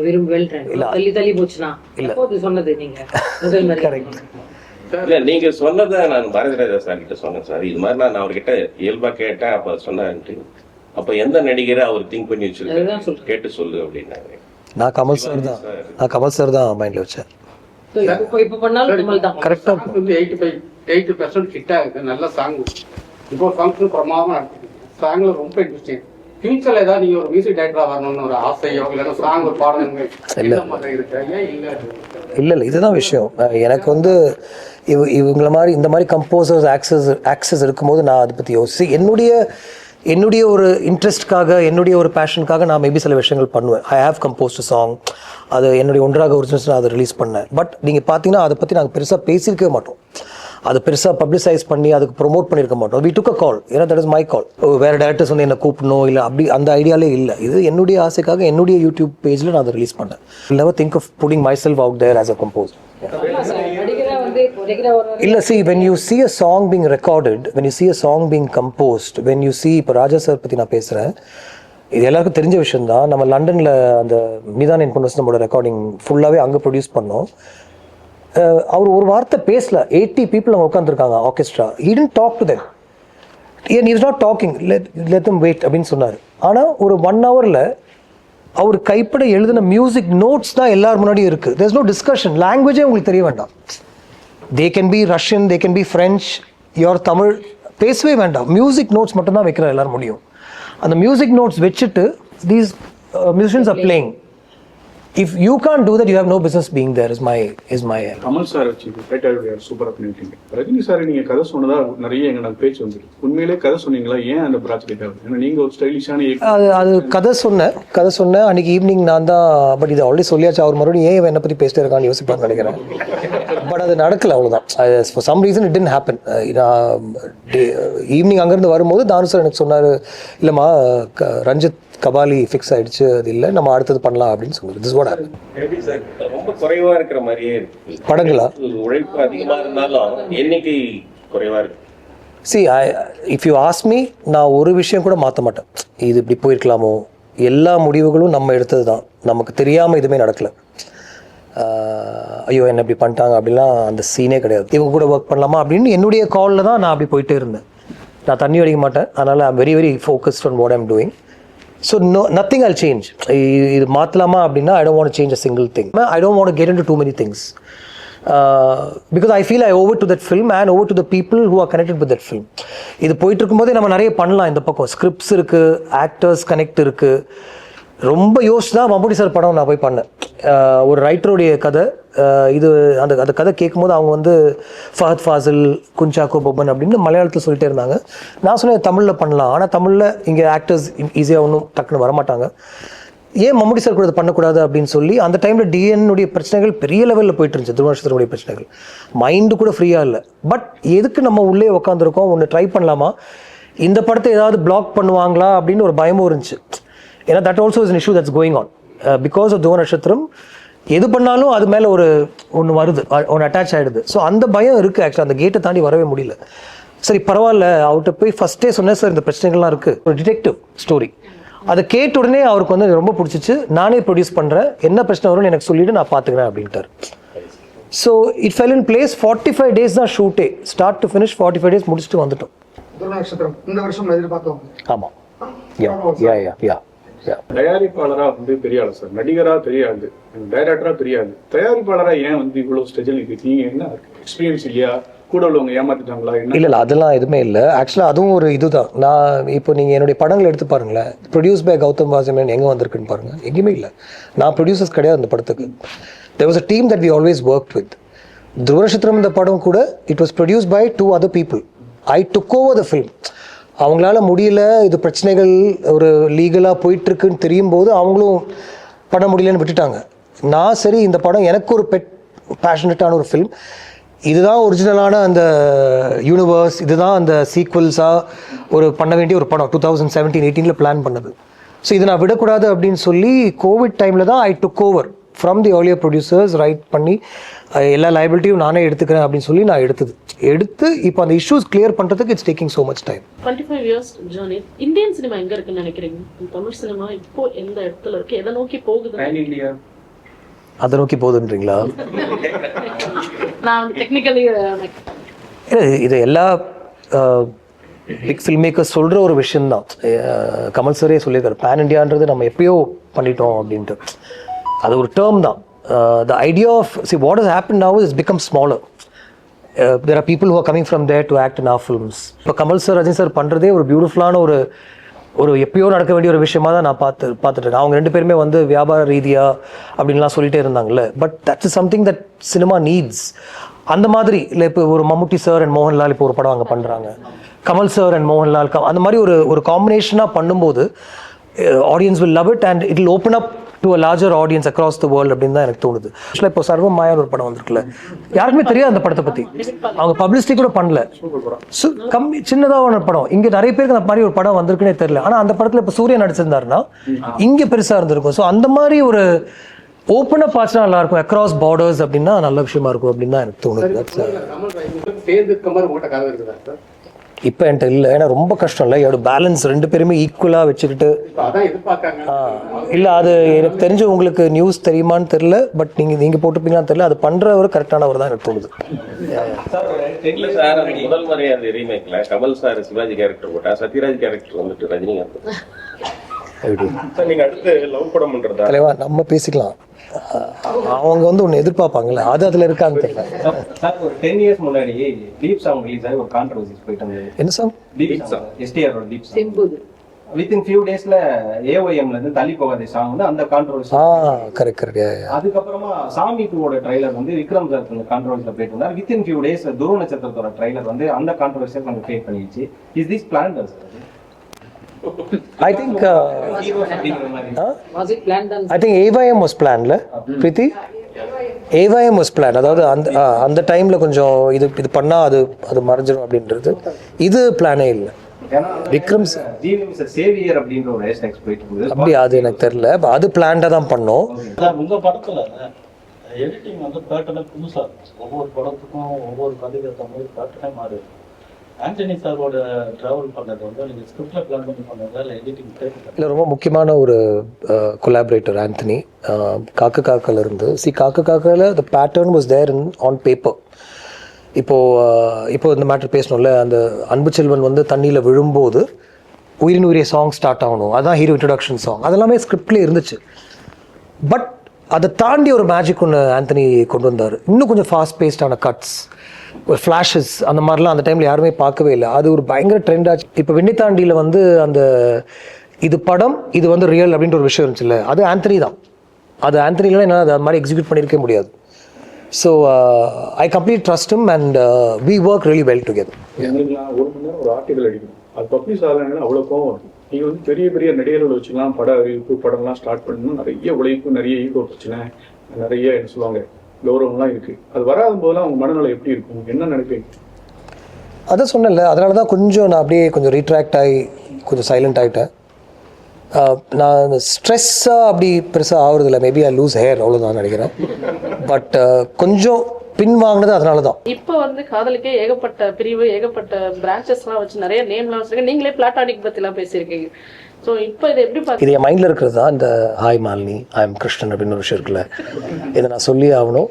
[SPEAKER 6] விரும்புவேல் தள்ளி தள்ளி போச்சுன்னா எப்போ அது சொன்னது நீங்க முதல் மரியாதை?
[SPEAKER 8] இல்ல நீங்க சொன்னதை நான் பாரதிராஜா சார் கிட்ட சொன்னேன் சார். இது மாதிரி நான் அவர்கிட்ட இயல்பா கேட்டேன். அப்ப சொன்னாரு, அப்ப எந்த நடிகரை அவர் திங்க் பண்ணி வச்சிருக்காரு கேட்டு சொல்லு அப்படின்னாரு.
[SPEAKER 1] நான் கமல் சார் தான் மைண்ட்ல வச்சேன்.
[SPEAKER 6] இப்ப பண்ணாலும் கமல் தான்
[SPEAKER 1] கரெக்டா.
[SPEAKER 9] வந்து 80% ஹிட் ஆகுது, நல்ல சாங். இப்போ சாங்ஸ் பிரமாதமா நடக்குது. சாங்ல ரொம்ப இன்ட்ரெஸ்டிங். ஃபியூச்சர்ல ஏதாவது நீங்க ஒரு மியூசிக் டைரக்டரா வரணும்னு ஒரு ஆசையோ இல்லைன்னா சாங் ஒரு பாடல்
[SPEAKER 1] இல்லை இதுதான் விஷயம். எனக்கு வந்து இவங்கள மாதிரி இந்த மாதிரி கம்போசர்ஸ் ஆக்சஸ் இருக்கும்போது நான் அதை பற்றி யோசிச்சு என்னுடைய ஒரு இன்ட்ரெஸ்ட்காக என்னுடைய ஒரு பேஷனுக்காக நான் மேபி சில விஷயங்கள் பண்ணுவேன். ஐ ஹேவ் கம்போஸ்ட் சாங், அது என்னுடைய ஒன்றாக ஒரிஜினல்ஸ் நான் அதை ரிலீஸ் பண்ணேன். பட் நீங்கள் பார்த்தீங்கன்னா அதை பற்றி நாங்கள் பெருசாக பேசியிருக்கவே மாட்டோம். அது பெருசாக பப்ளிசைஸ் பண்ணி அதுக்கு ப்ரொமோட் பண்ணியிருக்க மாட்டோம். வி டுக் அ கால், ஏன்னா தட் இஸ் மை கால். வேறு டேரக்டர்ஸ் வந்து என்னை கூப்பிடணும் இல்லை அப்படி அந்த ஐடியாலே இல்லை. இது என்னுடைய ஆசைக்காக என்னுடைய யூடியூப் பேஜில் நான் அதை ரிலீஸ் பண்ணேன். Never think of putting myself out there as a composer. இல்லை, see, when you see a song being recorded, when you see a song being composed, when you see, இப்போ ராஜா sir பற்றி நான் பேசுகிறேன், இது எல்லாருக்கும் தெரிஞ்ச விஷயம் தான். நம்ம லண்டனில் அந்த மீதான் என் பொண்ணு நம்மளோட ரெக்கார்டிங் ஃபுல்லாகவே அங்கே ப்ரொடியூஸ் பண்ணோம். அவர் ஒரு வார்த்தை பேசல. 80 people அங்கே உட்காந்துருக்காங்க orchestra. he didn't talk to them, and he was not talking, let them wait அப்படின்னு சொன்னார். ஆனால் ஒரு 1 hourல அவர் கைப்பட எழுதின மியூசிக் நோட்ஸ் தான் எல்லாரும் முன்னாடியும் இருக்குது. there's no discussion. லாங்குவேஜே உங்களுக்கு தெரிய வேண்டாம். they can be Russian, they can be French, your Tamil பேசவே வேண்டாம். மியூசிக் நோட்ஸ் மட்டும்தான் வைக்கிற எல்லாரும் முடியும். அந்த மியூசிக் நோட்ஸ் வச்சுட்டு these musicians are playing. If you can't do that, you have no business being there, is my
[SPEAKER 3] Kamal sir வச்சு சூப்பராக பண்ணிருக்கீங்க. ரஜினி சார் நீங்க கதை சொன்னதா நிறைய எங்க பேச்சு வந்துருக்கு. உண்மையிலே கதை சொன்னீங்களா? ஏன் அந்த ப்ராஜெக்ட் ஆகுது? ஏன்னா நீங்க ஒரு ஸ்டைலிஷான
[SPEAKER 1] அது கதை சொன்னேன் அன்னைக்கு ஈவினிங் நான் தான். பட் இது ஆல்ரெடி சொல்லியாச்சு. அவர் மறுபடியும் ஏன் என்னை பற்றி பேசிட்டே இருக்கான்னு யோசிப்பான்னு நினைக்கிறேன். பட் அது நடக்கல, அவ்வளோதான். For some reason it didn't happen. நான் ஈவினிங் அங்கேருந்து வரும்போது தானு சார் எனக்கு சொன்னார், இல்லைம்மா ரஞ்சித் கபாலி ஃபிக்ஸ் ஆயிடுச்சு, அது இல்லை நம்ம அடுத்தது பண்ணலாம் அப்படின்னு சொன்னார். This what happen.
[SPEAKER 8] ரொம்ப குறைவா இருக்கிற மாதிரியே இருக்கு
[SPEAKER 1] படங்களா?
[SPEAKER 8] உழைப்பு அதிகமா இருந்தாலும் எண்ணிக்கை குறைவா இருக்கு.
[SPEAKER 1] See, if you ask me, நான் ஒரு விஷயம் கூட மாற்ற மாட்டேன். இது இப்படி போயிருக்கலாமோ, எல்லா முடிவுகளும் நம்ம எடுத்தது தான். நமக்கு தெரியாமல் எதுவுமே நடக்கலை. ஐயோ என்ன இப்படி பண்ணிட்டாங்க அப்படிலாம் அந்த சீனே கிடையாது. இவங்க கூட ஒர்க் பண்ணலாமா அப்படின்னு என்னுடைய காலில் தான் நான் அப்படி போயிட்டே இருந்தேன். நான் தண்ணி அடிக்க மாட்டேன். அதனால் I'm very very focused on what I'm doing. So nothing I'll change. இது மாற்றலாமா அப்படின்னா I don't want to change a single thing. I don't want to get into too many things. Because I feel I owe it to that film and owe it to the people who are connected with that film. இது போயிட்டு இருக்கும்போதே நம்ம நிறைய பண்ணலாம். இந்த பக்கம் scripts இருக்குது, actors connect இருக்குது. ரொம்ப யோசிச்சு தான் மம்புட்டி சார் படம் நான் போய் பண்ணேன். ஒரு ரைட்டருடைய கதை இது. அந்த கதை கேட்கும்போது அவங்க வந்து ஃபஹத் ஃபாசில், குஞ்சாக்கோ பொப்பன் அப்படின்னு மலையாளத்தில் சொல்லிட்டே இருந்தாங்க. நான் சொன்னேன் தமிழில் பண்ணலாம். ஆனால் தமிழில் இங்கே ஆக்டர்ஸ் ஈஸியாக ஒன்றும் டக்குன்னு வரமாட்டாங்க. ஏன் மம்முட்டி சார் கூட இது பண்ணக்கூடாது அப்படின்னு சொல்லி அந்த டைமில் டிஎன்னுடைய பிரச்சனைகள் பெரிய லெவலில் போயிட்டு இருந்துச்சு. துருவநட்சத்திரனுடைய பிரச்சனைகள் மைண்டு கூட ஃப்ரீயாக இல்லை. பட் எதுக்கு நம்ம உள்ளே உட்காந்துருக்கோம், ஒன்று ட்ரை பண்ணலாமா, இந்த படத்தை ஏதாவது பிளாக் பண்ணுவாங்களா அப்படின்னு ஒரு பயமும் இருந்துச்சு. ஏன்னா that also is an issue that's going on because of துருவ நட்சத்திரம். எது பண்ணாலும் அது மேலே ஒன்று வருது, ஒன்று அட்டாச் ஆகிடுது. ஸோ அந்த பயம் இருக்குது. ஆக்சுவலாக அந்த கேட்டை தாண்டி வரவே முடியல. சரி பரவாயில்ல, அவர்கிட்ட போய் ஃபஸ்ட்டே சொன்னேன், சார் இந்த பிரச்சனைகள்லாம் இருக்குது, ஒரு டிடெக்டிவ் ஸ்டோரி. அதை கேட்ட உடனே அவருக்கு வந்து ரொம்ப பிடிச்சிச்சு. நானே ப்ரொடியூஸ் பண்ணுறேன், என்ன பிரச்சனை வரும்னு எனக்கு சொல்லிவிட்டு நான் பார்த்துக்கிறேன் அப்படின்ட்டார். So it fell in place. 45 days தான் ஷூட்டே, ஸ்டார்ட் டு ஃபினிஷ் 45 days முடிச்சுட்டு வந்துட்டோம்.
[SPEAKER 4] துருவ நட்சத்திரம் இந்த வருஷம் எதிர்பார்த்தோம்.
[SPEAKER 1] ஆமாம். யா
[SPEAKER 3] தயாரிப்பாளரா வந்து பெரிய ஆளு சார், நடிகரா பெரிய ஆளு, டைரக்டரா பெரிய ஆளு, தயாரிப்பாளரா ஏன் வந்து இவ்வளவு ஸ்டேஜில் இருக்கீங்க? என்ன எக்ஸ்பீரியன்ஸ் இல்லையா? கூட உள்ளவங்க ஏமாத்திட்டாங்களா?
[SPEAKER 1] இல்லை அதெல்லாம் எதுவுமே இல்லை. ஆக்சுவலாக அதுவும் ஒரு இதுதான். நான் இப்போ நீங்கள் என்னுடைய படங்கள் எடுத்து பாருங்களேன், ப்ரொடியூஸ் பை கௌதம் வாசுதேவன் எங்கே வந்திருக்குன்னு பாருங்கள், எங்கேயுமே இல்லை. நான் ப்ரொடியூசர்ஸ் கிடையாது அந்த படத்துக்கு. there was a team that we always worked with. துருவ நட்சத்திரம் இந்த படம் கூட it was produced by 2 other people. I took over the film. அவங்களால முடியல, இது பிரச்சனைகள் ஒரு லீகலாக போயிட்டுருக்குன்னு தெரியும் போது அவங்களும் பண்ண முடியலன்னு விட்டுட்டாங்க. நான் சரி இந்த படம் எனக்கு ஒரு பேஷனட்டான ஒரு ஃபில்ம், இதுதான் ஒரிஜினலான அந்த யூனிவர்ஸ், இதுதான் அந்த சீக்வல்ஸாக ஒரு பண்ண வேண்டிய ஒரு படம் 2017-18 பிளான் பண்ணது. ஸோ இதை நான் விடக்கூடாது அப்படின்னு சொல்லி கோவிட் டைமில் தான் I took over from the earlier producers right பண்ணி எல்லா லைபிலிட்டியும் நானே எடுத்துக்கிறேன் அப்படின்னு சொல்லி நான் எடுத்து இப்போ அந்த இஷ்யூஸ் கிளியர் பண்ணுறதுக்கு it's taking so much time.
[SPEAKER 7] 25 years journey. Indian cinema எங்க இருக்குன்னு நினைக்கிறீங்க? தமிழ் சினிமா இப்போ எந்த இடத்துல இருக்கு, எதை நோக்கி போகுது?
[SPEAKER 5] இந்தியா
[SPEAKER 1] அதை நோக்கி போகுதுன்றீங்களா?
[SPEAKER 7] நான் டெக்னிக்கலி
[SPEAKER 1] இது எல்லா பிக் ஃபில்ம் மேக்கர்ஸ் சொல்கிற ஒரு விஷயம்தான். கமல் சரே சொல்லியிருக்காரு, பேன் இண்டியான்றது நம்ம எப்பயோ பண்ணிட்டோம் அப்படின்ட்டு. அது ஒரு டேர்ம் தான். The idea of, see, what has happened now is become smaller. There are people who are coming from there to act in our films. இப்போ கமல் சார், ரஜினி சார் பண்ணுறதே ஒரு பியூட்டிஃபுல்லான ஒரு எப்பயோ நடக்க வேண்டிய ஒரு விஷயமா தான் நான் பார்த்துட்டு இருக்கேன். அவங்க 2 பேருமே வந்து வியாபார ரீதியாக அப்படின்லாம் சொல்லிட்டே இருந்தாங்கல்ல. But that is something that cinema needs. அந்த மாதிரி இல்லை, இப்போ ஒரு மம்முட்டி சார் அண்ட் மோகன்லால் இப்போ ஒரு படம் அங்கே பண்ணுறாங்க, கமல் சார் அண்ட் மோகன்லால் அந்த மாதிரி ஒரு காம்பினேஷனாக பண்ணும்போது audience will love it and it will open up to a larger audience across the world அப்படின்னு தான் எனக்கு தோணுது. ஆக்சுவலாக இப்போ சர்வம் மாயான்னு ஒரு படம் வந்திருக்குல்ல, யாருக்குமே தெரியாது அந்த படத்தை பற்றி, அவங்க பப்ளிசிட்டி கூட பண்ணல. சின்னதாக ஒரு படம், இங்கே நிறைய பேருக்கு அந்த மாதிரி ஒரு படம் வந்திருக்குன்னே தெரியல. ஆனால் அந்த படத்தில் இப்போ சூர்யா நடிச்சிருந்தாருன்னா இங்கே பெருசாக இருந்திருக்கும். ஸோ அந்த மாதிரி ஒரு ஓப்பன் அப் ஆச்சுன்னா நல்லா இருக்கும், அக்ராஸ் பார்டர்ஸ் அப்படின்னா நல்ல விஷயமா இருக்கும் அப்படின்னு தான் எனக்கு தோணுது.
[SPEAKER 9] சேர்ந்து இருக்க மாதிரி உங்கள்கிட்ட கதை இருக்குதா சார்?
[SPEAKER 1] இப்போ என்கிட்ட இல்லை, ஏன்னா ரொம்ப கஷ்டம் இல்லை, என்னோட பேலன்ஸ் 2 பேருமே ஈக்குவலாக வச்சுக்கிட்டு.
[SPEAKER 9] அதான் எதிர்பார்க்காங்க.
[SPEAKER 1] இல்லை, அது எனக்கு தெரிஞ்சு உங்களுக்கு நியூஸ் தெரியுமான்னு தெரியல, பட் நீங்கள் போட்டுப்பீங்களான்னு தெரியல. அது பண்ணுறவர் கரெக்டானவர் தான் எனக்கு தோணுது.
[SPEAKER 8] சார் முதல் முறை அந்த ரீமேக்ல கமல் சார் சிவாஜி கேரக்டர் போட்டா, சத்யராஜ் கேரக்டர் வந்துட்டு ரஜினிகாந்த்.
[SPEAKER 2] சார் நீங்க அடுத்து லவ் படம் பண்றதா?
[SPEAKER 1] தலைவா நம்ம பேசிக்கலாம். அவங்க வந்து ஒன்று எதிர்பார்ப்பாங்கல்ல, அது அதில் இருக்கான்னு தெரியல.
[SPEAKER 10] சார் ஒரு 10 years முன்னாடி டீப் சாங் ரிலீஸ் ஆகி ஒரு கான்ட்ரோவர்சிஸ் போயிட்டு இருந்தது.
[SPEAKER 1] என்ன சாங்?
[SPEAKER 10] டீப் சாங், எஸ்டிஆர் ஓட டீப் சாங். வித்தின் ஃபியூ டேஸ்ல ஏஓஎம்ல இருந்து தள்ளி போகாத சாங் வந்து அந்த கான்ட்ரோவர்சி.
[SPEAKER 1] கரெக்ட்.
[SPEAKER 10] அதுக்கப்புறமா சாமி 2 ட்ரைலர் வந்து விக்ரம் சார் அந்த கான்ட்ரோவர்சில போயிட்டு இருந்தார். வித்தின் ஃபியூ டேஸ் துருவ நட்சத்திரத்தோட ட்ரைலர் வந்து அந்த கான்ட்ரோவர்சியை கொஞ்சம் கிரியேட் பண்ணிடுச்சு. Is this plant sir?
[SPEAKER 1] I think AYM was planned, Preeti? AYM was planned. அதாவது அந்த டைம்ல கொஞ்சம் இது பண்ணா அது மறைஞ்சிடும் அப்படின்றது. இது பிளானே இல்லை. விக்ரம்
[SPEAKER 10] சேவியர் அப்படின்ற ஒரு ஹேஷ்டேக் போயிட்டு இருந்தது.
[SPEAKER 1] அப்படி அது எனக்கு தெரியல, அது பிளான்டா தான் பண்ணோம்.
[SPEAKER 11] உங்க படத்துல எடிட்டிங் வந்து பேட்டர்னே புதுசா ஒவ்வொரு படத்துக்கும் ஒவ்வொரு கதைக்கு ஏற்ற மாதிரி பேட்டர்னே மாறி. ஆண்டனி சாரோட டிராவல் பண்ணது வந்து நீங்கள் ஸ்கிரிப்டில் பிளான் பண்ணி பண்ணதா இல்லை எடிட்டிங்?
[SPEAKER 1] இல்லை, ரொம்ப முக்கியமான ஒரு கொலாபரேட்டர் ஆண்டனி. காக்கால இருந்து காக்கால the pattern was there on paper. இப்போ இந்த மேட்டர் பேசணும்ல, அந்த அன்பு செல்வன் வந்து தண்ணியில் விழும்போது உயிரின் உயிரிய சாங் ஸ்டார்ட் ஆகணும், அதுதான் ஹீரோ இன்ட்ரடக்ஷன் சாங். அதெல்லாமே ஸ்கிரிப்ட்லேயே இருந்துச்சு. பட் அதை தாண்டி ஒரு மேஜிக் ஒன்று ஆண்டனி கொண்டு வந்தார். இன்னும் கொஞ்சம் ஃபாஸ்ட் பேஸ்டான கட்ஸ், ஒரு ஃப்ளாஷஸ், அந்த மாதிரிலாம் அந்த டைமில் யாருமே பார்க்கவே இல்லை. அது ஒரு பயங்கர ட்ரெண்ட் ஆச்சு. இப்போ வெண்ணித்தாண்டியில் வந்து அந்த இது படம், இது வந்து ரியல் அப்படின்ற ஒரு விஷயம் இருந்துச்சுல்ல, அது ஆண்டனி தான். அது ஆண்டனிலாம் என்னால் அது மாதிரி எக்ஸிக்யூட் பண்ணியிருக்க முடியாது. So I complete trust him and we work really well together.
[SPEAKER 3] எங்களுக்கு நான் 1 மணி நேரம் ஒரு ஆர்டிகல் அடிக்கணும், அது பப்ளிஷ் ஆகலைன்னா அவ்வளோ கோவம் வரும். நீங்கள் வந்து பெரிய பெரிய நடிகர்கள் வச்சுக்கலாம், பட அறிவிப்பு படம்லாம் ஸ்டார்ட் பண்ணணும், நிறைய உழைப்பு, நிறைய ஈகோ பிரச்சனை, நிறைய என்ன சொல்லுவாங்க கௌரவம்லாம் இருக்குது. அது வராத போதெல்லாம் அவங்க மனநிலை எப்படி இருக்கும், என்ன நினைப்பீங்க?
[SPEAKER 1] அதான் சொன்னேன்ல, அதனால தான் கொஞ்சம் நான் அப்படியே கொஞ்சம் ரீட்ராக்ட் ஆகி கொஞ்சம் சைலண்ட் ஆகிட்டேன். நான் ஸ்ட்ரெஸ்ஸாக அப்படி பெருசாக ஆகுறதில்ல. மேபி ஐ லூஸ் ஹேர், அவ்வளோதான் நினைக்கிறேன். பட் கொஞ்சம் பின் வாங்கினது அதனால தான்.
[SPEAKER 7] இப்போ வந்து காதலுக்கே ஏகப்பட்ட பிரிவு, ஏகப்பட்ட பிரான்ச்சஸ்லாம் வச்சு நிறைய நேம்லாம் வச்சுருக்கேன். நீங்களே பிளாட்டானிக் பற்றிலாம் பேசியிருக்கீங்க. ஸோ இப்போ இதை எப்படி பார்த்து? இது
[SPEAKER 1] என் மைண்டில் இருக்கிறது தான் இந்த hi Malini, I am Krishnan அப்படின்னு ஒரு விஷயம் இருக்குல்ல, இதை நான் சொல்லி ஆகணும்.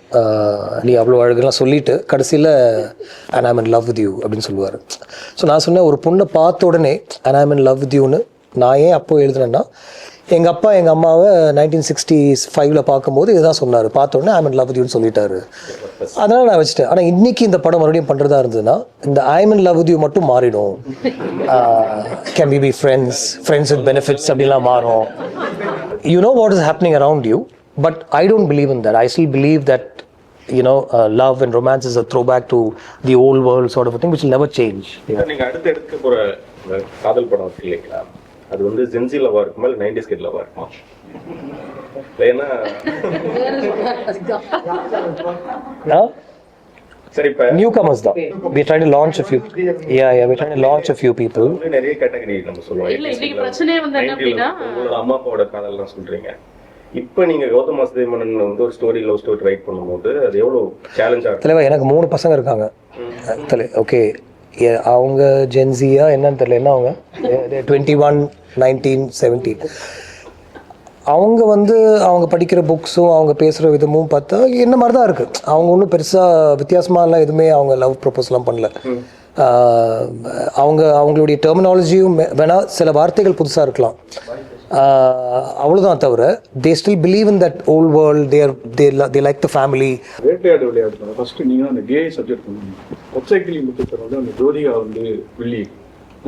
[SPEAKER 1] நீ அவ்வளோ அழகுலாம் சொல்லிட்டு கடைசியில் and I am in love with you அப்படின்னு சொல்லுவார். ஸோ நான் சொன்னேன், ஒரு பொண்ணை பார்த்த உடனே and I am in love with யூன்னு நான் ஏன் அப்போ எழுதுனேன்னா, எங்கள் அப்பா எங்கள் அம்மாவை 1965 பார்க்கும்போது இதுதான் சொன்னார், பார்த்த உடனே I am in love with யூன்னு சொல்லிட்டாரு. அதனால் நான் வச்சுட்டேன். ஆனால் இன்றைக்கி இந்த படம் மறுபடியும் பண்ணுறதா இருந்ததுன்னா இந்த I am in love with you மட்டும் மாறிடும். Can we be friends with benefits அப்படிலாம் மாறும். You know what is happening around you, but I don't believe in that. I still believe that love and romance is a throwback to the old world sort of a thing which will never change.
[SPEAKER 2] நீங்க அடுத்து எடுக்க போற காதல் படம் இல்லைங்களா, அது வந்து gen Z லவா இருக்குமா இல்லை 90s கிட் லவா இருக்குமா? ஏன்னா சரி, இப்ப
[SPEAKER 1] newcomers தான். We trying to launch a few. We trying to launch a few people.
[SPEAKER 2] நிறைய கேட்டகரி நம்ம சொல்லுவோம்.
[SPEAKER 7] இல்ல இன்னைக்கு பிரச்சனையே வந்து என்ன அப்படின்னா,
[SPEAKER 2] உங்களோட அம்மா அப்பாவோட காதல்லாம் சொல்றீங்க, இப்போ நீங்க கௌதம் வாசுதேவன் வந்து ஒரு ஸ்டோரி லவ் ஸ்டோரி ரைட் பண்ணும்போது அது எவ்வளவு சேலஞ்சா இருக்கு?
[SPEAKER 1] தலைவா எனக்கு 3 பசங்க இருக்காங்க. ஓகே, அவங்க ஜென்சியா என்னன்னு தெரியல, என்ன அவங்க 21, 19, 17. அவங்க வந்து அவங்க படிக்கிற புக்ஸும் அவங்க பேசுகிற விதமும் பார்த்தா என்ன மாதிரி தான் இருக்குது. அவங்க ஒன்றும் பெருசாக வித்தியாசமாலாம் எதுவுமே அவங்க லவ் ப்ரப்போஸ்லாம் பண்ணல. அவங்களுடைய டெர்மினாலஜியும் வேணால் சில வார்த்தைகள் புதுசாக இருக்கலாம், அவ்வளோதான் தவிர they still believe in that old world. They like the family.
[SPEAKER 3] வேட்டையாடு விளையாடுறோம் ஃபர்ஸ்ட் நீங்கள் அந்த கே சப்ஜெக்ட் பண்ணுங்க. ஒற்றைக்கிளி முத்துத்தர் வந்து அந்த ஜோதிகா வந்து வில்லி,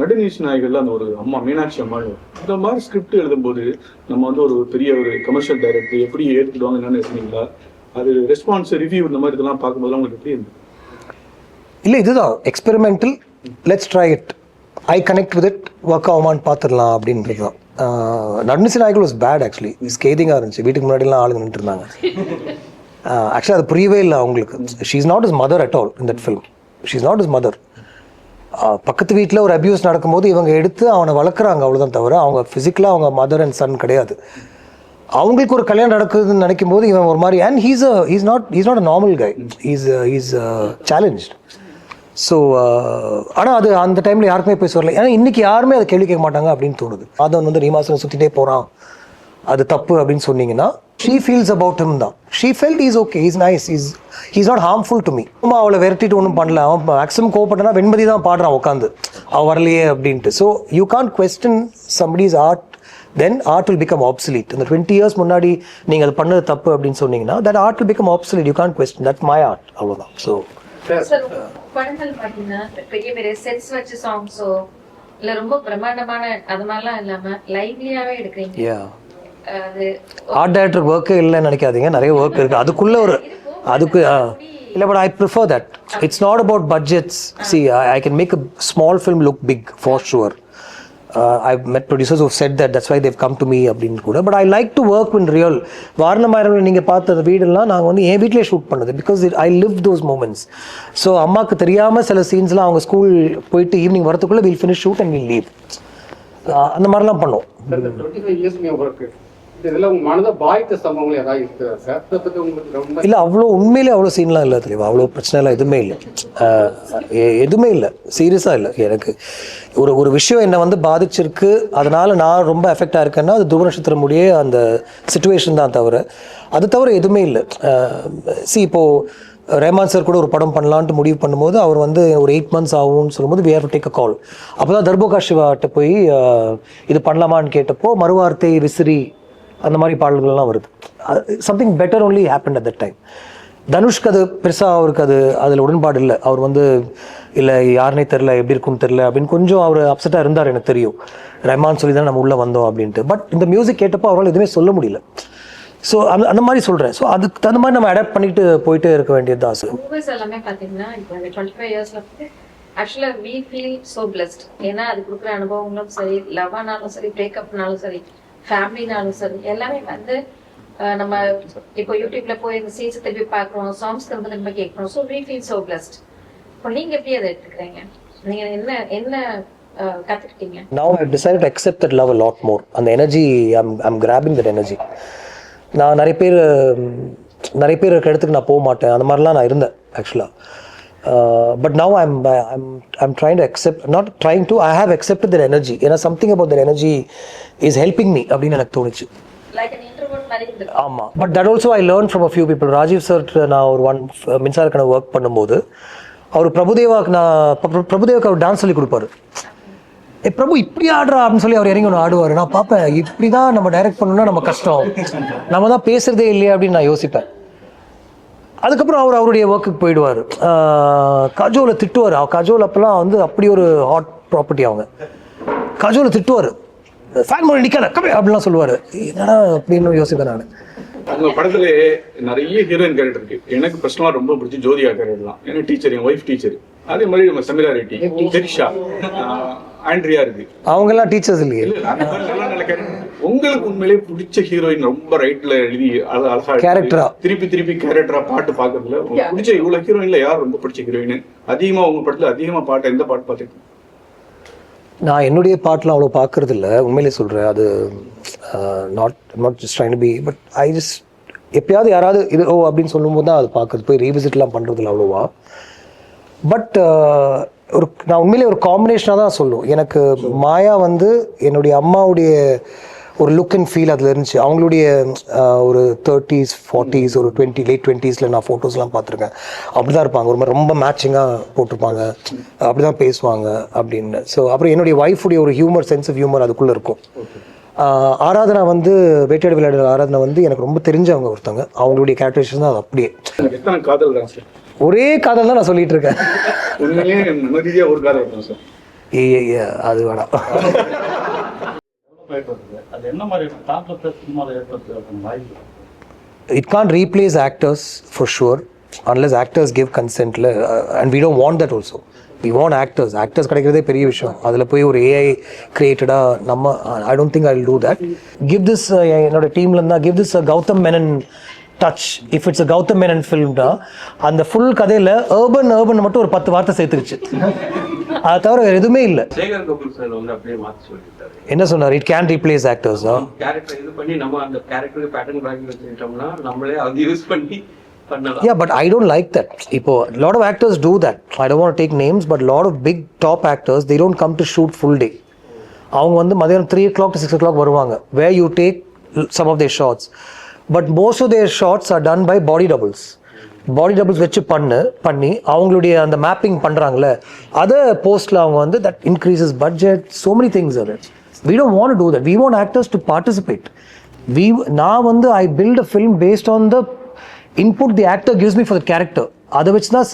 [SPEAKER 3] நடுநீச நாய்கள்ல அந்த ஒரு அம்மா மீனாட்சி அம்மா, இந்த மாதிரி ஸ்கிரிப்ட் எழுதும்போது நம்ம வந்து ஒரு பெரிய ஒரு கமர்ஷியல் டைரக்டர் எப்படி ஏற்றுடுவாங்க என்னன்னு சொன்னீங்களா? அது ரெஸ்பான்ஸ் ரிவ்யூ இந்த மாதிரி இதெல்லாம் பார்க்கும்போது உங்களுக்கு எப்படி இருந்தது?
[SPEAKER 1] இல்லை, இதுதான் experimental, let's try it, I connect with it, work ஆகுமான்னு பார்த்துடலாம் அப்படின்றது தான். நடுநிசி நாய்கள் வாஸ் பேட் ஆக்சுவலி, ஸ்கேதிங்காக இருந்துச்சு. வீட்டுக்கு முன்னாடிலாம் ஆளுங்க நின்று இருந்தாங்க. ஆக்சுவலி அது புரியவே இல்லை அவங்களுக்கு. She is not is mother at all in that film. She is not is mother. பக்கத்து வீட்டில் ஒரு அப்யூஸ் நடக்கும்போது இவங்க எடுத்து அவனை வளர்க்குறாங்க, அவ்வளோதான் தவிர அவங்க ஃபிசிக்கலாக அவங்க மதர் அண்ட் சன் கிடையாது. அவங்களுக்கு ஒரு கல்யாணம் நடக்குதுன்னு நினைக்கும் போது இவன் ஒரு மாதிரி, and he's not a normal guy, he's challenged. So ஆனால் அது அந்த டைமில் யாருக்குமே போய் சொல்லலை. ஏன்னா இன்றைக்கி யாருமே அதை கேள்வி கேட்க மாட்டாங்க அப்படின்னு தோணுது. அதன் வந்து ரீமாசனை சுற்றிட்டே போகிறான், அது தப்பு அப்படின்னு சொன்னீங்கன்னா, ஷீ ஃபீல்ஸ் அபவுட் ஹிம் தான். She felt is okay, is nice, is not harmful to me. அம்மா அவளை விரட்டிட்டு ஒன்றும் பண்ணல. அவன் மேக்ஸிமம் கோவப்பட்டனா வெண்மதி தான் பாடுறான் உட்காந்து, அவள் வரலையே அப்படின்ட்டு. So you can't question somebody's art, then art will become obsolete. இந்த 20 years முன்னாடி நீங்கள் அது பண்ணது தப்பு அப்படின்னு சொன்னீங்கன்னா, that art will become obsolete. You can't question, that's my art. அவ்வளோதான். ஸோ
[SPEAKER 12] படங்கள் பார்த்தீங்கன்னா பெரிய பெரிய செட்ஸ் வச்சு சாங்ஸோ இல்லை ரொம்ப பிரம்மாண்டமான அது மாதிரிலாம் இல்லாமல் லைவ்லியாகவே எடுக்கிறீங்க. அது
[SPEAKER 1] ஆர்ட் டைரக்டர் ஒர்க்கே இல்லைன்னு நினைக்காதீங்க, நிறைய ஒர்க் இருக்குது அதுக்குள்ளே. அதுக்கு இல்லை, but I prefer that. It's not about budgets. See, I can make a small film look big for sure. I've met producers who've said that, that's why they've come to me அப்படின்னு கூட. But I like to work in real. Vaaranam Aayiram நீங்கள் பார்த்த அந்த வீடெல்லாம் நாங்கள் வந்து என் வீட்டிலே shoot பண்ணது, because I live those moments. So அம்மாவுக்கு தெரியாமல் சில சீன்ஸ்லாம் அவங்க ஸ்கூல் போயிட்டு ஈவினிங் வரத்துக்குள்ளே will finish shoot and will leave. அந்த மாதிரிலாம் பண்ணோம்.
[SPEAKER 9] 25 years ஒர்க்கு இதில் உங்கள் மனதை பாதித்த சம்பவங்கள் ஏதாவது இருக்குதா சார்? அதை பற்றி உங்களுக்கு ரொம்ப
[SPEAKER 1] இல்லை, அவ்வளோ உண்மையிலே அவ்வளோ சீன்லாம் இல்லை தெளிவா, அவ்வளோ பிரச்சனைலாம் எதுவுமே இல்லை, எதுவுமே இல்லை, சீரியஸாக இல்லை. எனக்கு ஒரு விஷயம் என்னை வந்து பாதிச்சிருக்கு, அதனால் நான் ரொம்ப எஃபெக்டாக இருக்கேன்னா அது துருவ நட்சத்திரமுடைய அந்த சிச்சுவேஷன் தான் தவிர, அது தவிர எதுவுமே இல்லை. இப்போது ரஹ்மான் சார் கூட ஒரு படம் பண்ணலான்ட்டு முடிவு பண்ணும்போது அவர் வந்து ஒரு 8 months ஆகும்னு சொல்லும்போது we have to take a call. அப்போ தான் தர்போகா சிவாட்ட போய் இது பண்ணலாமான்னு கேட்டப்போ மறுவார்த்தை, விசிறி, அந்த மாதிரி பாடல்கள்லாம் வருது. Something better only happen at that time. தனுஷ்க்கு அது பெருசாக அவருக்கு அதில் உடன்பாடு இல்லை. அவர் வந்து இல்லை யாருனே தெரில, எப்படி இருக்குன்னு தெரில அப்படின்னு கொஞ்சம் அவர் அப்செட்டாக இருந்தார், எனக்கு தெரியும். ரஹ்மான் சொல்லி தான் நம்ம உள்ளே வந்தோம் அப்படின்ட்டு. பட் இந்த மியூசிக் கேட்டப்போ அவரால் எதுவுமே சொல்ல முடியல. ஸோ அந்த மாதிரி சொல்கிறேன். ஸோ அதுக்கு தகுந்த மாதிரி நம்ம அடாப்ட் பண்ணிட்டு போயிட்டே இருக்க வேண்டியது தான்.
[SPEAKER 12] மூவிஸ் எல்லாமே பார்த்தீங்கன்னா இப்போ 25 yearsல ஆக்சுவலாக வி ஃபீல் ஸோ பிளஸ்ட். ஏன்னா அது கொடுக்குற அனுபவங்களும் சரி, லவ்னாலும் சரி, பிரேக்கப்னாலும் சரி, ஃபேமிலினாலும் சரி, எல்லாமே வந்து நம்ம இப்போ யூடியூப்ல போய் இந்த சீன்ஸ் திருப்பி பார்க்குறோம், சாங்ஸ் திரும்ப கேட்குறோம். So we feel so blessed. இப்போ நீங்கள் எப்படி அதை எடுத்துக்கிறீங்க? நீங்கள் என்ன கற்றுக்கிட்டீங்க?
[SPEAKER 1] Now I've decided to accept that love a lot more. அந்த energy, I'm grabbing that energy. நான் நிறைய பேர் இருக்க இடத்துக்கு நான் போக மாட்டேன், அந்த மாதிரிலாம் நான் இருந்தேன் ஆக்சுவலாக. But now I'm trying to accept, not trying to, I have accepted that energy. ஏன்னா something about that energy is helping me அப்படின்னு எனக்கு தோணுச்சு.
[SPEAKER 12] Like an introvert மாதிரி இருந்தது.
[SPEAKER 1] ஆமாம். But that also I learn from a few people. Rajiv sir நான் ஒரு மின்சாரக்கான work பண்ணும்போது அவர் பிரபுதேவாவுக்கு அவர் டான்ஸ் சொல்லி கொடுப்பாரு. பிரபு இப்படி ஆடுறா அப்படின்னு சொல்லி அவர் இறங்கி ஒன்று ஆடுவார். நான் பார்ப்பேன், இப்படி தான் நம்ம டைரக்ட் பண்ணணும்னா நம்ம கஷ்டம், நம்ம தான் பேசுறதே இல்லையா அப்படின்னு நான் யோசிப்பேன். அதுக்கப்புறம் அவருடைய ஒர்க்குக்கு போயிடுவார். கஜோலை திட்டுவார். கஜோல் அப்போல்லாம் வந்து அப்படி ஒரு ஹாட் ப்ராப்பர்ட்டி. அவங்க கஜோலை திட்டுவார், ஃபேன் மொழி நிற்கல கம்மி அப்படிலாம் சொல்லுவார். என்னடா அப்படின்னு யோசிப்பேன் நான்.
[SPEAKER 3] உங்க படத்துல நிறைய ஹீரோயின் கேரக்டர் இருக்கு. எனக்கு பர்சனலா ரொம்ப பிடிச்சி ஜோதிகா கேரக்டர் தான். ஏன்னா டீச்சர், என் ஒய்ஃப் டீச்சர். அதே மாதிரி நம்ம சமீரா ரெட்டி, ஜெரிஷா, ஆண்ட்ரியா இருக்கு.
[SPEAKER 1] அவங்க எல்லாம் டீச்சர்ஸ் இல்லையே.
[SPEAKER 3] உங்களுக்கு உண்மையிலேயே பிடிச்ச ஹீரோயின், ரொம்ப ரைட்ல எழுதி அழகா
[SPEAKER 1] கேரக்டரா
[SPEAKER 3] திருப்பி கேரக்டரா பாட்டு பாக்குறதுல உங்களுக்கு பிடிச்ச இவ்வளவு ஹீரோயின்ல யார் ரொம்ப பிடிச்ச ஹீரோயின்? அதிகமா உங்க படத்துல அதிகமா பாட்டு எந்த பாட்டு பார்த்துருக்கீங்க?
[SPEAKER 1] நான் என்னுடைய பாட்டெலாம் அவ்வளோ பார்க்கறது இல்லை, உண்மையிலே சொல்கிறேன். அது not just trying to be, but I just எப்பயாவது யாராவது இது ஓ அப்படின்னு சொல்லும்போது தான் அது பார்க்குறது, போய் ரீவிசிட்லாம் பண்ணுறதில்ல அவ்வளோவா. பட் நான் உண்மையிலே ஒரு காம்பினேஷனாக தான் சொல்லுவோம். எனக்கு மாயா வந்து என்னுடைய அம்மாவுடைய ஒரு லுக் அண்ட் ஃபீல் அதில் இருந்துச்சு. அவங்களுடைய ஒரு 30s 40s ஒரு லேட் 20s நான் ஃபோட்டோஸ்லாம் பார்த்துருக்கேன். அப்படி தான் இருப்பாங்க, ஒரு மாதிரி ரொம்ப மேட்சிங்காக போட்டிருப்பாங்க, அப்படி தான் பேசுவாங்க அப்படின்னு. ஸோ அப்புறம் என்னுடைய ஒய்ஃபுடைய ஒரு ஹியூமர், சென்ஸ் ஆஃப் ஹியூமர் அதுக்குள்ளே இருக்கும். ஆராதனா வந்து வேட்டையாடு விளையாடுற ஆராதனா வந்து எனக்கு ரொம்ப தெரிஞ்சவங்க ஒருத்தவங்க, அவங்களுடைய கேரக்டரைசேஷன் தான் அது அப்படியே.
[SPEAKER 3] எத்தனை காதல் தான் சார்?
[SPEAKER 1] ஒரே காதல் தான் நான் சொல்லிட்டு இருக்கேன்.
[SPEAKER 3] உண்மையிலேயே ரீதியாக ஒரு காதல் தான் சார்.
[SPEAKER 1] அது வேணாம்.
[SPEAKER 11] அது என்ன மாதிரி தாக்கத்தை சினிமாவில் ஏற்படுத்துறதுக்கு வாய்ப்பு?
[SPEAKER 1] It can't replace actors for sure unless actors give consent, and we don't want that also. We want actors கிடைக்கிறதே பெரிய விஷயம். அதில் போய் ஒரு AI கிரியேட்டடாக நம்ம I don't think I'll do that. Give this என்னோட டீம்ல இருந்தா give this a Gautam Menon touch. If it's a Gautam Menon film da அந்த ஃபுல் கதையில் urban மட்டும் ஒரு 10 வார்த்தை சேர்த்துருச்சு, அதை தவிர வேறு எதுவுமே இல்லை.
[SPEAKER 5] சேகர் கபூர் சார் வந்து அப்படியே மாற்றி சொல்லிட்டாரு.
[SPEAKER 1] என்ன சொன்னார்? It can replace actors.
[SPEAKER 5] Character இது பண்ணி நம்ம அந்த கேரக்டருக்கு பேட்டர்ன் வாங்கி வச்சுக்கிட்டோம்னா நம்மளே அது யூஸ் பண்ணி பண்ணலாம்.
[SPEAKER 1] Yeah, but I don't like that. இப்போ lot of actors do that. I don't want to take names, but lot of big top actors, they don't come to shoot full day. அவங்க வந்து மதியானம் 3 o'clock to 6 o'clock வருவாங்க, where you take some of their shots. But most of their shots are done by body doubles. Body doubles வச்சு பண்ணி அவங்களுடைய அந்த mapping பண்ணுறாங்களே, அதை போஸ்ட்டில் அவங்க வந்து that increases budget, so many things அது. We don't want to do that. We want actors to participate. நான் வந்து I build a film based on the input the actor gives me for the character. அதை வச்சு தான்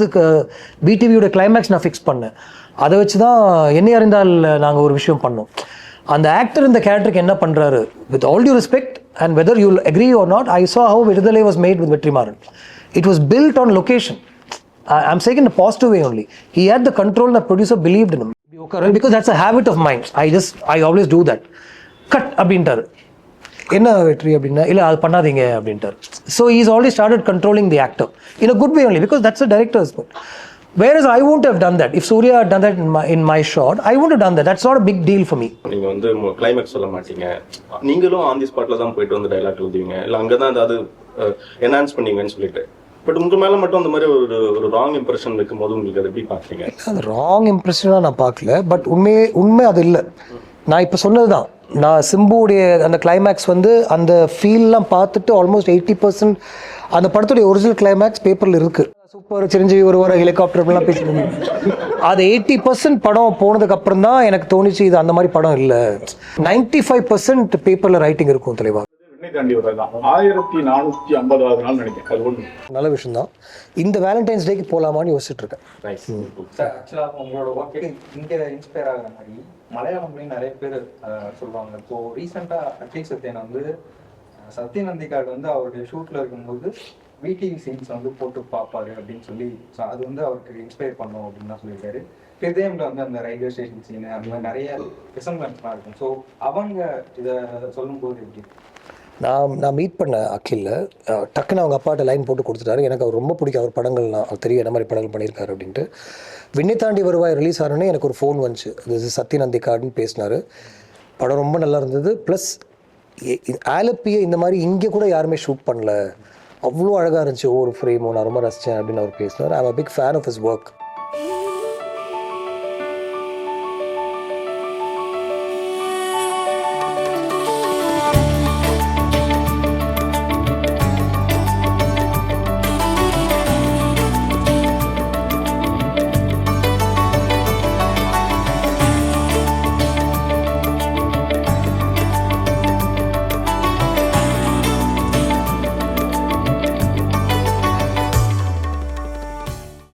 [SPEAKER 1] பிடிவியோட climax நான் fix பண்ணேன். அதை வச்சு தான் என்னை அறிந்தால் நாங்கள் ஒரு விஷயம் பண்ணோம். அந்த ஆக்டர் இந்த கேரக்டருக்கு என்ன பண்ணுறாரு, with all due respect and whether you agree or not, I saw how Viduthalai was made with Vetrimaaran. It was built on location. I'm saying in a positive way only. He had the control, the producer believed in him. Because that's a habit of mine. I always do that. Cut அப்படின்ட்டாரு. என்ன வெற்றி அப்படின்னா, இல்லை அது பண்ணாதீங்க அப்படின்ட்டார். So he's already started controlling the actor in a good way only, because that's a director's point. Whereas I won't have done that. If Surya had done that in my shot, I wouldn't have done that. That's not a big deal for me.
[SPEAKER 2] நீங்க வந்து climax சொல்ல மாட்டீங்க, நீங்களும் on the ஸ்பாட்ல தான் போயிட்டு வந்து dialogue எழுதுவீங்க, இல்லை அங்கே தான் ஏதாவது என்ஹான்ஸ் பண்ணீங்கன்னு சொல்லிட்டு. பட் உங்க மேல மட்டும் அந்த மாதிரி ஒரு ராங் இம்ப்ரெஷன் இருக்கும்போது உங்களுக்கு அதை எப்படி பார்க்குறீங்க?
[SPEAKER 1] அது ராங் இம்ப்ரெஷனாக நான் பார்க்கல, பட் உண்மை அது இல்லை. நான் இப்போ சொன்னது தான், நான் சிம்புடைய அந்த கிளைமேக்ஸ் வந்து அந்த ஃபீல்லாம் பார்த்துட்டு ஆல்மோஸ்ட் 80% அந்த படத்துடைய ஒரிஜினல் கிளைமேக்ஸ் பேப்பரில் இருக்குது. சூப்பர் சிரஞ்சீவி ஒரு ஹெலிகாப்டர்லாம் பேசிட்டு அது 80% படம் போனதுக்கு அப்புறம் தான் எனக்கு தோணுச்சு இது அந்த மாதிரி படம் இல்லை. 95% பேப்பரில் ரைட்டிங் இருக்கும் தலைவா.
[SPEAKER 3] தாண்டி வரதான் 1450வது நாள் நினைக்கிறேன். அது ஒன்று
[SPEAKER 1] நல்ல விஷயம் தான். இந்த வேலண்டைன்ஸ் டேக்கு போகலாமான்னு யோசிச்சுட்டு இருக்கேன்.
[SPEAKER 13] சார், ஆக்சுவலாக உங்களோட ஒர்க்கு இங்கே இன்ஸ்பயர் ஆகிற மாதிரி மலையாளம்லேயும் நிறைய பேர் சொல்லுவாங்க. இப்போ ரீசெண்டாக அட்லீஸ்ட் சத்யன் வந்து சத்யநந்திகாடு வந்து அவருடைய ஷூட்டில் இருக்கும்போது வீடிவி சீன்ஸ் வந்து போட்டு பார்ப்பாரு அப்படின்னு சொல்லி, ஸோ அது வந்து அவருக்கு இன்ஸ்பயர் பண்ணும் அப்படின்னு தான் சொல்லியிருக்காரு. ஹிருதயம்ல வந்து அந்த ரயில்வே ஸ்டேஷன் சீனு அந்த மாதிரி நிறைய ரிசம்பிளன்ஸ்லாம் இருக்கும். ஸோ அவங்க இதை சொல்லும்போது எப்படி?
[SPEAKER 1] நான் மீட் பண்ண அகில் டக்குன்னு அவங்க அப்பாட்ட லைன் போட்டு கொடுத்துட்டாரு. எனக்கு அவர் ரொம்ப பிடிக்கும், அவர் படங்கள்லாம் அவர் தெரியும் என்ன மாதிரி படங்கள் பண்ணியிருக்காரு அப்படின்ட்டு. விண்ணை தாண்டி வருவாய் ரிலீஸ் ஆனோடனே எனக்கு ஒரு ஃபோன் வந்துச்சு, அது சத்யநந்திகாடுன்னு பேசினார். படம் ரொம்ப நல்லா இருந்தது. ப்ளஸ் ஆலப்பியை இந்த மாதிரி இங்கே கூட யாருமே ஷூட் பண்ணல, அவ்வளோ அழகாக இருந்துச்சு ஒவ்வொரு ஃப்ரேமும், நான் ரொம்ப ரசித்தேன் அப்படின்னு அவர் பேசினார். I am a big fan of his work.